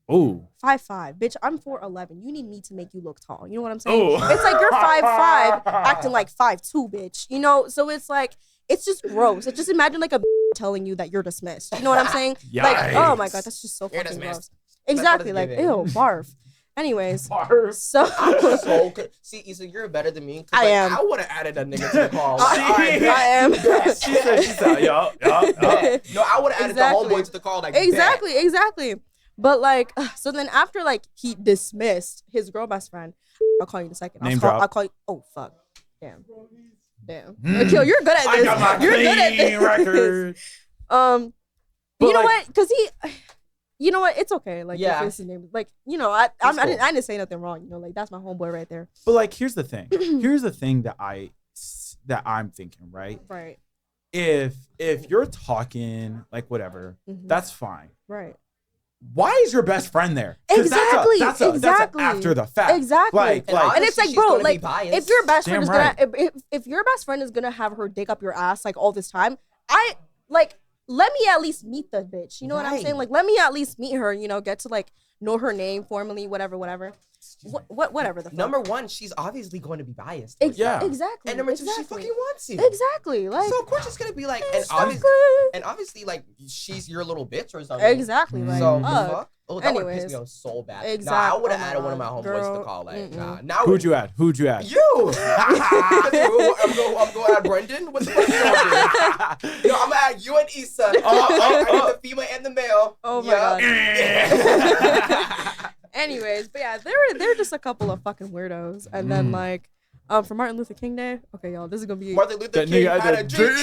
Oh. 5'5". Bitch, I'm 4'11". You need me to make you look tall. You know what I'm saying? It's like you're 5'5", acting like 5'2", bitch. You know, so it's like, it's just gross. Like, just imagine like a telling you that you're dismissed. You know what I'm saying? Yikes. Like, oh my God, that's just so fucking gross. Exactly, like, ew, barf. Anyways, so see, Issa, you're better than me. I am. I would have added a nigga to the call. I am. She said, yo. No, I would have added the homeboy to the call. Like, exactly. But like, so then after like he dismissed his girl best friend, I'll call you in a second. I'll call you. Oh fuck, damn. Akil, you're good at this. I got my clean record. You know what? Because you know what? It's okay. Like, if it's his name. Like, you know, I didn't say nothing wrong. You know, like that's my homeboy right there. But like, here's the thing. Here's the thing that I'm thinking. Right. Right. If you're talking like whatever, that's fine. Right. Why is your best friend there? Exactly. That's after the fact. Exactly. Like, and it's like, bro, like if your best friend is right. gonna, if your best friend is gonna have her dick up your ass like all this time, let me at least meet the bitch. You know what I'm saying? Like, let me at least meet her. You know, get to like know her name formally, whatever. Whatever the fuck. Number one, she's obviously going to be biased. Exactly. And number two, she fucking wants you. Exactly. Like, so of course it's gonna be like, and obviously like she's your little bitch or something. Exactly. Like, so the fuck. Oh, that would anyways, piss me off so bad. Exactly. Nah, I would have added one of my homeboys to the call. Like, nah. Now Who'd you add? You. I'm going to add Brendan. What the fuck you gonna do? I'm gonna add you and Issa. I need the female and the male. Oh my God. Anyways, but yeah, they're just a couple of fucking weirdos. And then like, for Martin Luther King Day. Okay, y'all, this is gonna be Martin Luther King had a dream.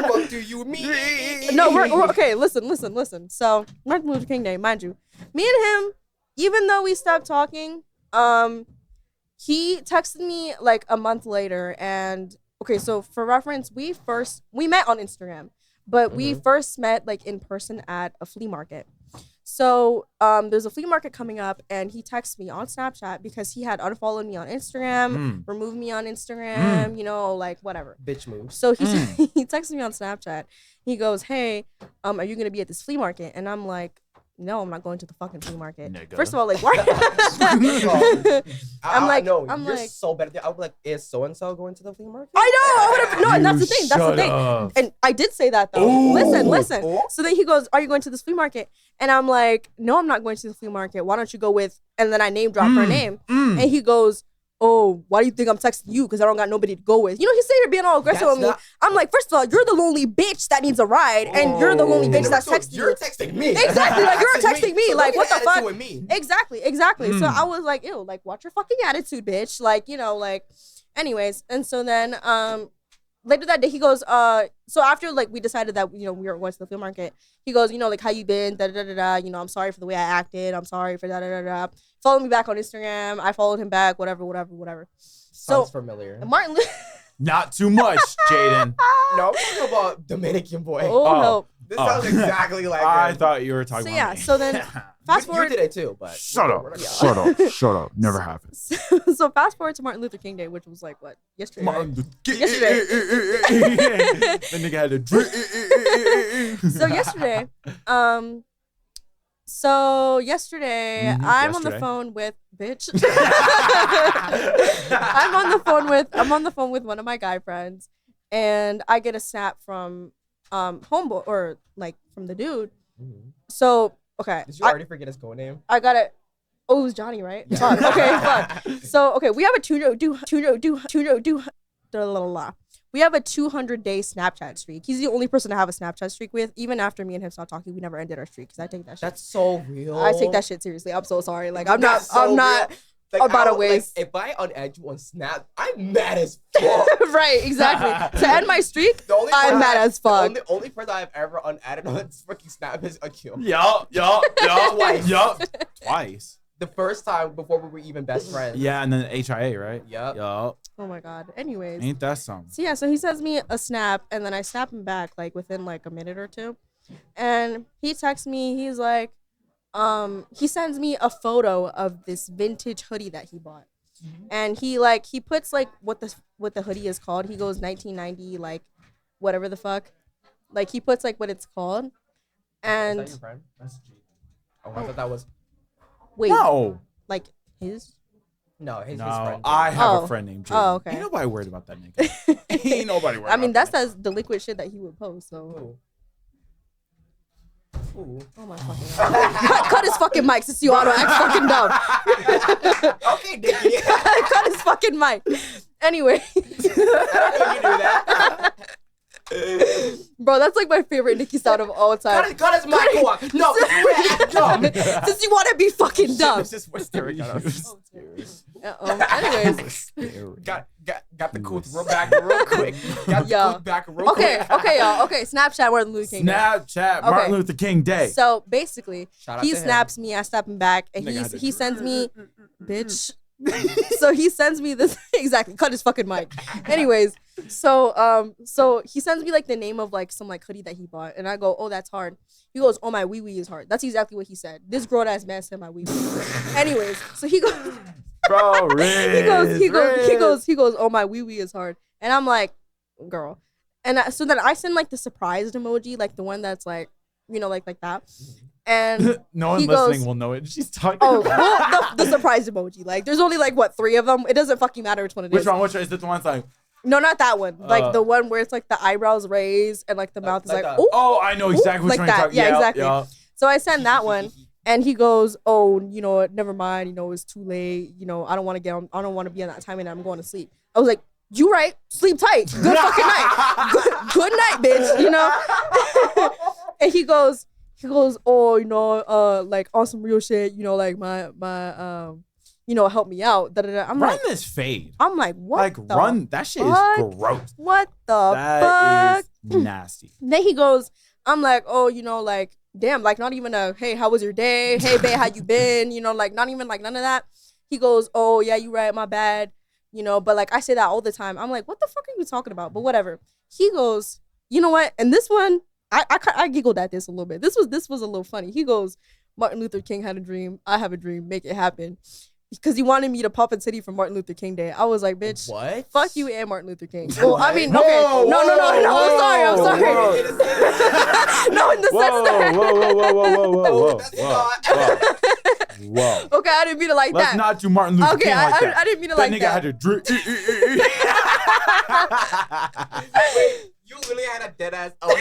What do you mean? No, we're okay. Listen. So Martin Luther King Day, mind you, me and him, even though we stopped talking, he texted me like a month later, and okay, so for reference, we met on Instagram, but we first met like in person at a flea market. So there's a flea market coming up, and he texts me on Snapchat because he had unfollowed me on Instagram, removed me on Instagram, you know, like whatever. Bitch move. So he texts me on Snapchat. He goes, "Hey, are you gonna be at this flea market?" And I'm like, "No, I'm not going to the fucking flea market." Nigga. First of all, like, why? I'm like, you're so bad at that. I was like, is so and so going to the flea market? I know. I would have. No, and that's the thing. That's the thing. Up. And I did say that though. Ooh. Listen. Ooh. So then he goes, "Are you going to this flea market?" And I'm like, "No, I'm not going to the flea market. Why don't you go with?" And then I name drop her name, and he goes, "Oh, why do you think I'm texting you? Because I don't got nobody to go with." You know, he's sitting here being all aggressive with me. I'm like, first of all, you're the lonely bitch that needs a ride, and you're the lonely bitch that's texting You're you. texting me. Exactly, like you're texting me. So Like, don't what the get fuck? attitude with me. Exactly. So I was like, ew, like, watch your fucking attitude, bitch. Like, you know, like, anyways. And so then, later that day, he goes, so after, like, we decided that, you know, we were going to the flea market, he goes, you know, like, how you been? Da-da-da-da-da. You know, I'm sorry for the way I acted. I'm sorry for da-da-da-da. Follow me back on Instagram. I followed him back, whatever. Sounds So, familiar. Martin... Not too much, Jaden. No, I'm talking about Dominican boy. Oh, help. This sounds exactly like I him. thought you were talking So, about yeah, me. so then... Fast You forward... did it too, but Shut up. we're not- Shut up. Never happened. So fast forward to Martin Luther King Day, which was like, what? Yesterday, right? Yesterday. That nigga had a drink. So yesterday, I'm on the phone with bitch. I'm on the phone with one of my guy friends, and I get a snap from homeboy, or like from the dude. Mhm. So okay, Did you already forget his code name? I got it. Oh, it was Johnny, right? Fuck. Okay, fuck. So okay, we have a 200-day Snapchat streak. He's the only person to have a Snapchat streak with. Even after me and him stopped talking, we never ended our streak because I take that shit. That's so real. I take that shit seriously. I'm so sorry. Like I'm That's not. so I'm not. real. Like, about a waste. Like, if I unadd you on Snap, I'm mad as fuck. Right, exactly. To end my streak, The only I'm person mad as fuck. The only person I've ever unadded on freaking Snap is Akil. Yup. Twice. The first time before we were even best friends. Yeah, and then HIA, right? Yep. Yup. Oh my god. Anyways. Ain't that something? So yeah, so he sends me a snap, and then I snap him back like within like a minute or two, and he texts me. He's like, he sends me a photo of this vintage hoodie that he bought, and he puts like what the hoodie is called. He goes 1990 like whatever the fuck, like he puts like what it's called, and Is that your friend? That's G. Oh, I thought that was. wait, No. like his. No, his No, friend. I have Oh. a friend named Jaden. Oh, okay. Ain't nobody worried about that nigga. Ain't nobody worried I mean, about that's the liquid shit that he would post. So. Ooh. Ooh. Oh my fucking god. cut his fucking mic since you auto act fucking dumb. Okay, Dickie. Cut his fucking mic. Anyway. I didn't know you knew that. Bro, that's like my favorite Nicki sound of all time. Cut his mic off. No, you act dumb. Since you want to be fucking dumb. It's just we're staring at us. Anyways. Got the couth real back real quick. Got the Yeah. couth back real Okay, quick. okay, y'all. Okay, Snapchat Martin Luther King Day. Snapchat Okay. Martin Luther King Day. So basically, Shout out he to him. snaps me, I snap him back, and Nigga had to- he sends me, bitch. So he sends me this exactly. Cut his fucking mic. Anyways, so he sends me like the name of like some like hoodie that he bought, and I go, oh, that's hard. He goes, oh, my wee wee is hard. That's exactly what he said. This grown ass man said my wee wee. Anyways, so he goes, Bro, Riz, he goes, oh, my wee wee is hard, and I'm like, girl, and so then I send like the surprised emoji, like the one that's like, you know, like that. And no one he listening goes, will know it. She's talking oh, about. well, the surprise emoji. Like, there's only like what 3 of them. It doesn't fucking matter which one it is. Which one? Which one? Is it the one that's like? No, not that one. Like the one where it's like the eyebrows raised and like the mouth is like like, the- ooh. Oh, I know exactly which like one that. you're talking. Yeah, exactly. Yeah. So I send that one, and he goes, oh, you know, never mind. You know, it's too late. You know, I don't want to get on. I don't want to be in that time, and I'm going to sleep. I was like, you right? Sleep tight. Good fucking night. Good night, bitch. You know. And he goes, oh, you know, like on some real shit. You know, like my you know, help me out. Da, da, da. I'm Run like, this fade. I'm like, what? Like the run. That shit fuck? is gross. What the That fuck? is nasty. Then he goes, I'm like, oh, you know, like, damn, like, not even a, hey, how was your day? Hey, babe, how you been? You know, like, not even, like, none of that. He goes, oh, yeah, you right, my bad. You know, but, like, I say that all the time. I'm like, what the fuck are you talking about? But whatever. He goes, you know what? And this one, I giggled at this a little bit. This was a little funny. He goes, Martin Luther King had a dream. I have a dream. Make it happen. Because he wanted me to pop a titty for Martin Luther King Day. I was like, bitch, What? fuck you and Martin Luther King. Well, I mean, okay. Whoa, No, I'm sorry. whoa. No, in the sense that. Whoa. Okay, I didn't mean it like Let's that. not do Martin Luther King like that. I didn't mean it That like nigga that. had to drink. You literally had a dead ass. Oh,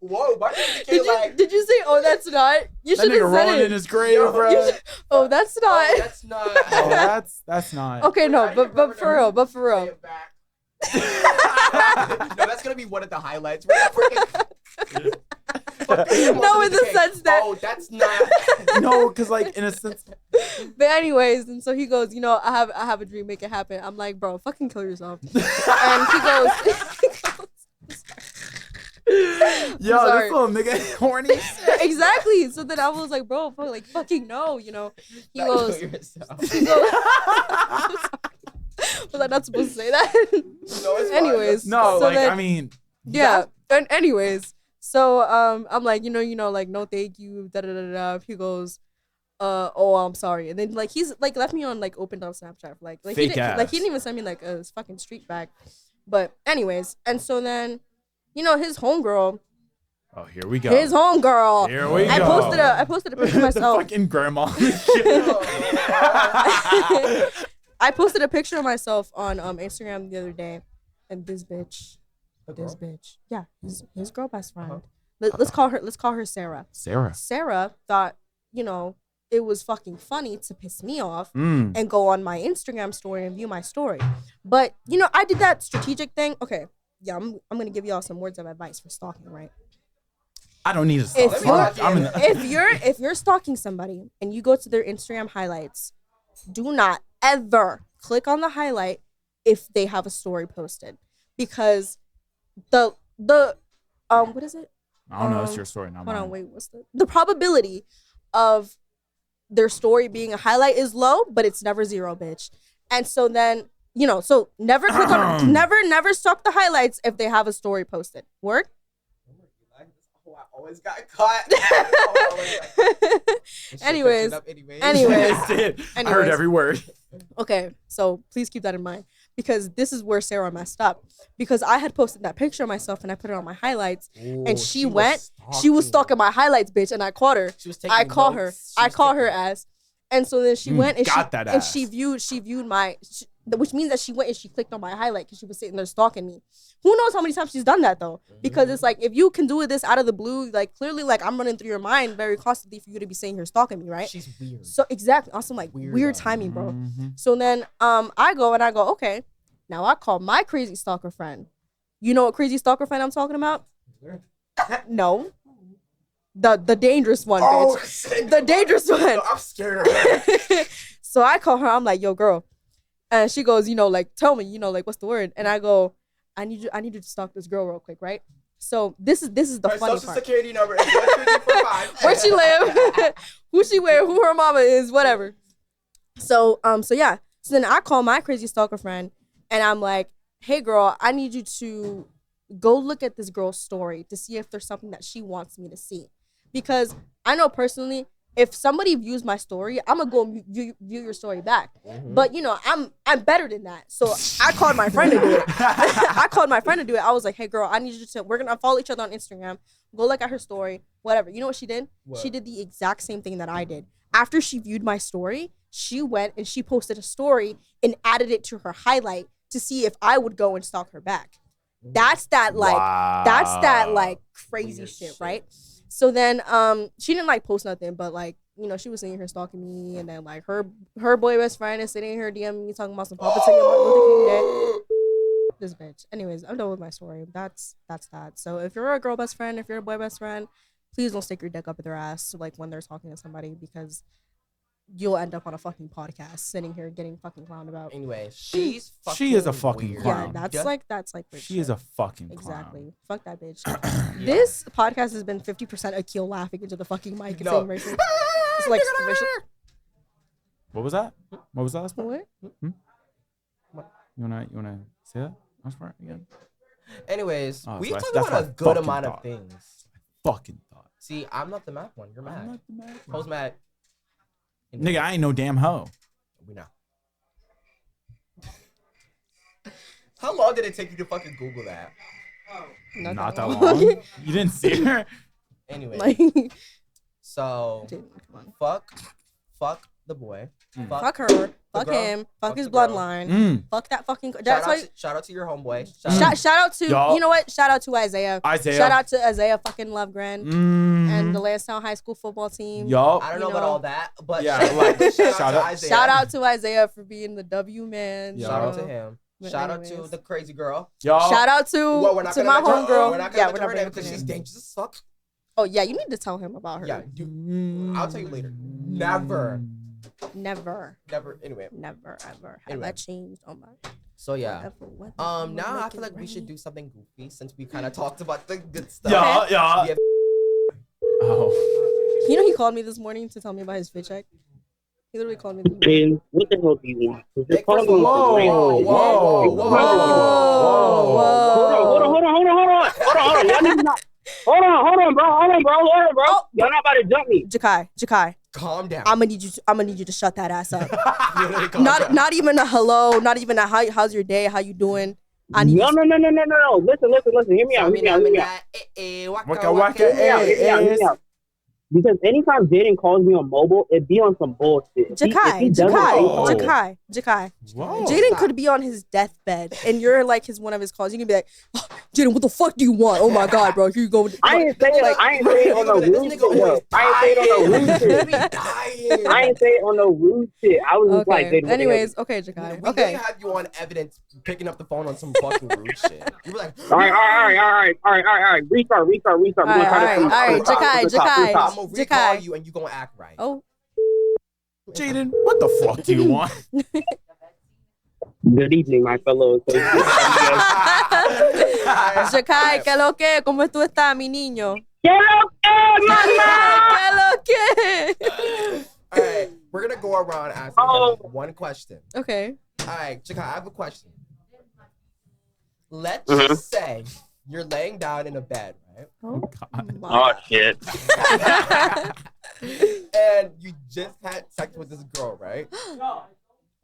whoa, Martin Luther King Did you say, oh, that's not? You That should have nigga said rolling it. in his grave, bro. Oh, that's not. Oh, that's not. Oh, that's not. Okay, no, but for real. No, that's gonna be one of the highlights. No, in the sense that. Oh, that's not. No, because like in a sense. But anyways, and so he goes, I have a dream, make it happen. I'm like, bro, fucking kill yourself. And he goes. Yo, sorry. this little nigga horny. Exactly. So then I was like, bro, fucking no, He goes. Was I not supposed to say that? No, it's anyways. No, so like then, I mean. yeah. And anyways, so I'm like, like no, thank you. Da da da da. He goes, oh, I'm sorry. And then like he's like left me on like opened on Snapchat, like Fake he didn't, ass. like he didn't even send me like a fucking streak back. But anyways, and so then, his homegirl. Oh, here we go. His homegirl. Here we I go. posted a picture of myself. The fucking grandma. I posted a picture of myself on Instagram the other day, and this bitch, yeah, his girl best friend. Let's call her Sarah. Sarah thought, it was fucking funny to piss me off and go on my Instagram story and view my story. But I did that strategic thing. Okay, yeah, I'm gonna give y'all some words of advice for stalking, right? I don't need to stalk. If you're stalking somebody and you go to their Instagram highlights, do not ever click on the highlight if they have a story posted, because the what is it? I don't know. It's your story. Not Hold mine. on, wait. What's the probability of their story being a highlight is low, but it's never zero, bitch. And so then so never click on never stalk the highlights if they have a story posted. Work. I always got caught. Anyways. I heard every word. Okay, so please keep that in mind, because this is where Sarah messed up, because I had posted that picture of myself and I put it on my highlights. Ooh, and she was stalking my highlights, bitch, and I caught her. I caught her ass. And so then she went and she viewed my, which means that she went and she clicked on my highlight because she was sitting there stalking me. Who knows how many times she's done that though? Because it's like, if you can do this out of the blue, like clearly, like I'm running through your mind very constantly for you to be saying you're stalking me, right? She's weird. So exactly, also like weird timing, bro. So then I go, okay, now I call my crazy stalker friend. You know what crazy stalker friend I'm talking about? No. The dangerous one, bitch. The dangerous one. No, I'm scared of her. So I call her. I'm like, yo, girl. And she goes, like, tell me, like, what's the word? And I go, I need you to stalk this girl real quick, right? So this is the funny social part. security number is 12345. Where she live, who she wear, who her mama is, whatever. So yeah. So then I call my crazy stalker friend, and I'm like, hey, girl, I need you to go look at this girl's story to see if there's something that she wants me to see. Because I know personally, if somebody views my story, I'm gonna go view your story back. But I'm better than that. So I called my friend to do it. I was like, hey girl, I need you to, we're gonna follow each other on Instagram. Go look at her story, whatever. You know what she did? What? She did the exact same thing that I did. After she viewed my story, she went and she posted a story and added it to her highlight to see if I would go and stalk her back. That's that crazy weird shit, right? So then she didn't like post nothing, but like, she was sitting here stalking me, and then like her boy best friend is sitting here DMing me talking about some Papa King about Luther King Day. This bitch. Anyways, I'm done with my story. That's that. So if you're a girl best friend, if you're a boy best friend, please don't stick your dick up their ass like when they're talking to somebody, because you'll end up on a fucking podcast sitting here getting fucking clowned about. Anyway, she is a fucking weird. clown. Yeah, that's like weird she shit. is a fucking clown. Exactly. Fuck that bitch. This podcast has been 50% Akil laughing into the fucking mic and saying racial. It's like racial. What was that? What was that last part? What? You wanna say that last part again? Anyways, we that's talked about a good fucking amount thought. of things. Fucking thought. See, I'm not the Mac one. You're I'm Mac. not the Mac. Who's Mac? Nigga, I ain't no damn hoe. We know. How long did it take you to fucking Google that? Not that long. You didn't see her? Anyway, Like, so Jaden, come on. fuck the boy. Fuck her. Fuck girl. him. Fuck his the girl. bloodline. Fuck that fucking. That's why. Shout out to your homeboy. Shout out to Y'all. you know what? Shout out to Isaiah. Shout out to Isaiah fucking Lovegren and the Lansdowne High School football team. Yup. I don't know about all that, but Yeah, like, shout shout out to out. Isaiah. Shout out to Isaiah for being the W man. Yeah. Shout out you to know. him. But Shout out to anyways. the crazy girl. Y'all. Shout out to Well, we're not to gonna my mention- homegirl. We're not Yeah, gonna we're mention her not name gonna because she's mention her. dangerous as fuck. Oh yeah, you need to tell him about her. Yeah, I'll tell you later. Never. Never, Anyway. never, ever have Anyway. I changed on my. So yeah. Whatever, Now I feel like we should do something goofy since we kind of talked about the good stuff. Yeah. We have- Oh. You know, he called me this morning to tell me about his fit check. He literally called me this morning. Man, what the hell do you want? You're Hey, first calling of all, me for whoa, rent. whoa, whoa, Whoa. Hold on. Y'all need to not. Hold on, bro. Oh. Y'all not about to jump me. Jakai, Calm down. I'm gonna need you to shut that ass up. Literally calm down. Not even a hello, not even a how's your day, how you doing? I need No. Listen. Hear me out. Waka waka, Hear me out. Because anytime Jaden calls me on mobile, it be on some bullshit. Jakai. Whoa. Jaden could be on his deathbed, and you're like one of his calls. You can be like, oh, Jaden, what the fuck do you want? Oh my god, bro, here you go. I ain't say it on no rude shit, though. I ain't say it on no rude shit. I was just like, Okay. Jaden, Anyways, okay, Jakai. We Okay. didn't have you on evidence picking up the phone on some fucking rude shit. You were like, All right. Restart. All right, Jakai. I'm gonna recall you and you gonna act right. Oh, Jaden, what the fuck do you want? Good evening, my fellow associates. Jakai, ¿qué lo que? ¿Cómo tú estás, mi niño? ¿Qué lo que, mamá? ¿Qué lo que? All right, we're gonna go around asking him one question. Okay. All right, Jakai, I have a question. Let's Mhm. just say you're laying down in a bed, right? Oh, Oh, shit. And you just had sex with this girl, right?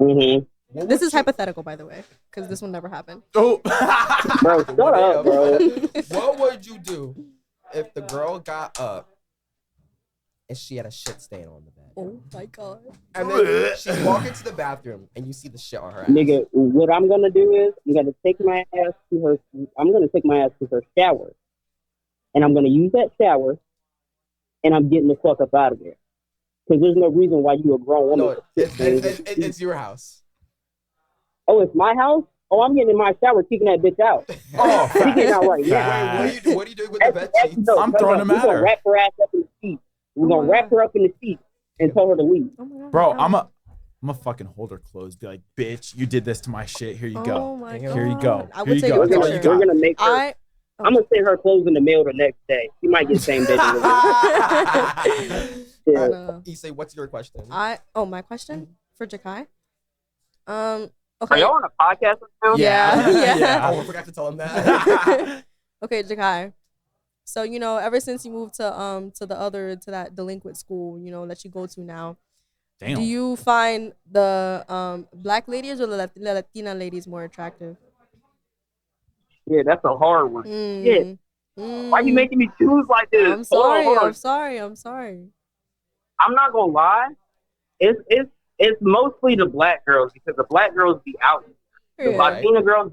Mm-hmm. What This would is you- hypothetical, by the way, because this one never happened. Oh. Bro, shut up, bro. What would you do if the girl got up and she had a shit stain on the bed? Oh my god. And then she walk into the bathroom and you see the shit on her ass. Nigga, what I'm gonna do is I'm gonna take my ass to her shower. And I'm gonna use that shower and I'm getting the fuck up out of there. Because there's no reason why you a grown woman. No, it's your house. Oh, it's my house? Oh, I'm getting in my shower, kicking that bitch out. Oh, Kicking it out right now. Facts. What are you doing with the bed sheets? I'm throwing them We're at gonna her. wrap her ass up in the seat. We're gonna wrap her up in the seat and tell her to leave. Oh my god. Bro, I'm a fucking hold her close. Be like, bitch, you did this to my shit. Here you Oh go. my Here god. you go. I Here would you take go. a That's all you picture. got. We're gonna make her. I'm gonna send her clothes in the mail the next day. She might get same day delivery. Yeah. Issei, what's your question? My question for Jakai. Are Okay. y'all on a podcast right now? Yeah. Oh, I forgot to tell him that. Okay, Jakai. So, ever since you moved to that delinquent school, that you go to now, Damn. do you find the black ladies or the Latina ladies more attractive? Yeah, that's a hard one. Mm. Why you making me choose like this? I'm sorry. Hold on. I'm sorry. I'm not gonna lie. It's mostly the black girls because the black girls be out. The Yeah. Latina girls.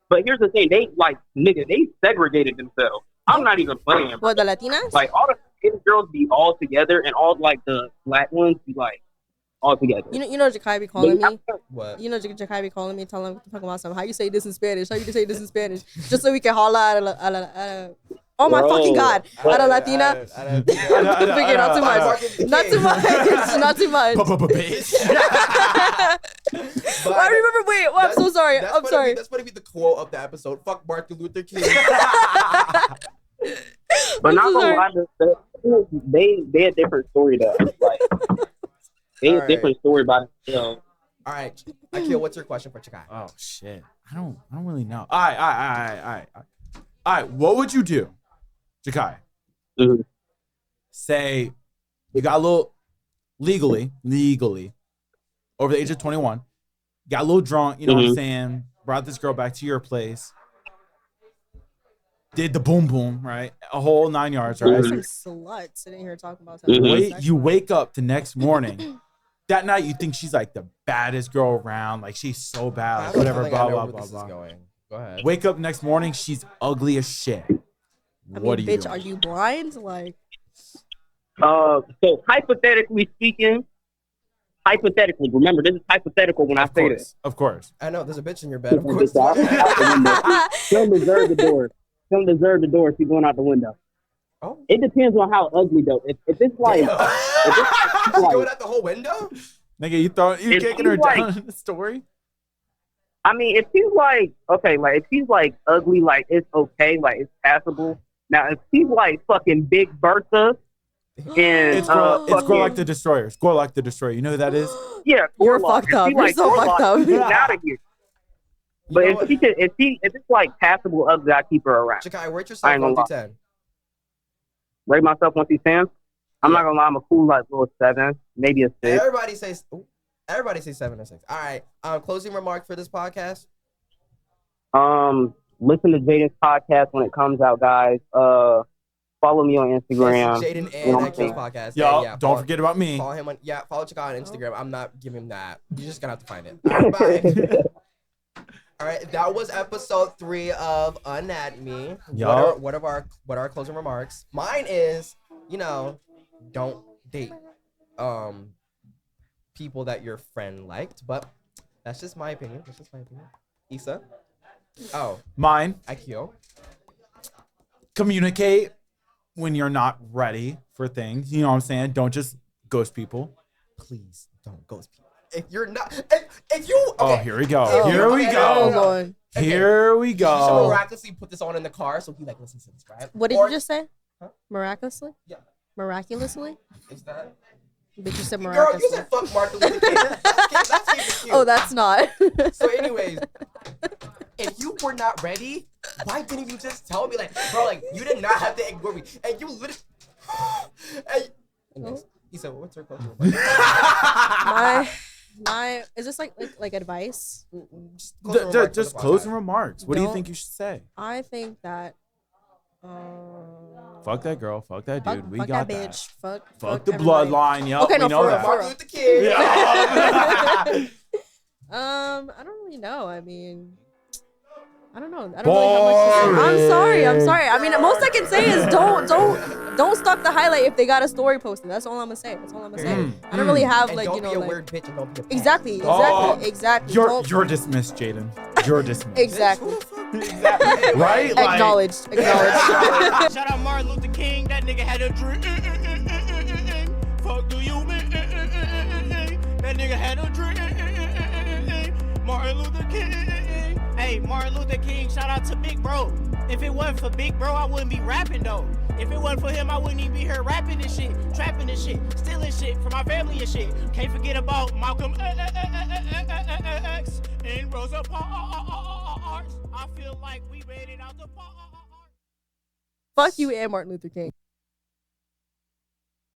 But here's the thing, they segregated themselves. I'm not even playing. Bro. What, the Latinas? Like all the Latina girls be all together, and all like the black ones be like all together. Jakai be calling me. What? Jakai be calling me, talking about something. How you say this in Spanish? How you say this in Spanish? Just so we can holla at oh my Bro, fucking god! At a Latina. Figure not too much. Not too much. Not too much. Bitch. I remember. Wait. I'm so sorry. I'm sorry. That's gonna be the quote of the episode. Fuck Martin Luther King. But I'm not so gonna lie, they a different story though. Like they a Alright. different story by themselves. All right, Akil, what's your question for Jakai? Oh shit. I don't really know. All right. What would you do, Jakai? Mhm. say you got a little legally over the age of 21, got a little drunk, you know what I'm saying? Brought this girl back to your place. Did the boom boom, right? A whole 9 yards, right? Some slut sitting here talking about You wake up the next morning. That night, you think she's like the baddest girl around. Like, she's so bad. Like, whatever, blah, blah, blah, blah. Go ahead. Wake up next morning, she's ugly as shit. What are you bitch, doing? are you blind? Like, so hypothetically speaking, remember, this is hypothetical when I say this. Of course. I know, there's a bitch in your bed, of course. She don't deserve the door. She don't deserve the door if she's going out the window. Oh. It depends on how ugly, though. If it's like... She's going out the whole window? Nigga, you kicking her down in the story? I mean, if she's like, okay, like, if she's like ugly, like, it's okay, like, it's passable. Now, if she's like fucking Big Bertha, and it's Gorlak the Destroyer. It's Gorlak the Destroyer. You know who that is? Yeah, you're Gorlak. fucked up. You're like so Gorlak, fucked up. Get out of here. But if it's like passable ugly, I keep her around. Jakai, rate yourself 1 through 10. Rate myself 1 through 10. I'm not gonna lie, I'm a cool like little 7, maybe a 6. Everybody say 7 or 6. All right. Closing remark for this podcast. Listen to Jaden's podcast when it comes out, guys. Follow me on Instagram. Yes, Jaden and Ekio's podcast. Yo, don't forget about me. Follow him follow Jakai on Instagram. I'm not giving him that. You're just gonna have to find it. All right, bye. All right, that was episode 3 of Unat Me. What are our closing remarks? Mine is, don't date people that your friend liked, but that's just my opinion. Issa? Oh. Mine. Akio? Communicate when you're not ready for things. You know what I'm saying? Don't just ghost people. Please don't ghost people. If you're not, if you, okay. Oh, here we go. Here we go. Here we You should go. miraculously put this on in the car so he like listens to this, right? what did you just say? Huh? Miraculously? Yeah. Miraculously? Is that? But you said Girl, miraculously. you said fuck Martin Luther King. That's cute. Oh, that's not. So anyways, if you were not ready, why didn't you just tell me? Like, bro, like, you did not have to ignore me. And you literally... Anyways, he said, what's your culture? My is this like advice? Just closing remarks. What do you think you should say? I think that fuck that girl. Fuck that dude. We fuck got that bitch. Fuck the everybody. bloodline. Yup, Okay, no, we know for that. real. Martin Luther King. Yeah. I don't really know. I mean, I don't know. I don't really have much to say. I'm sorry. I mean, most I can say is don't stalk the highlight if they got a story posted. That's all I'm gonna say. I don't really have And like don't be a like weird bitch and don't be a punk. exactly. You're dismissed, Jaden. You're dismissed. Exactly. Right? Like, Acknowledged. Shout out Martin Luther King. That nigga had a dream. Fuck do you mean? That nigga had a dream. Martin Luther King. Hey, Martin Luther King. Shout out to Big Bro. If it wasn't for Big Bro, I wouldn't be rapping though. If it wasn't for him, I wouldn't even be here rapping this shit, trapping this shit, stealing shit for my family and shit. Can't forget about Malcolm X and Rosa Parks. I feel like we made it out the park. Fuck you and Martin Luther King.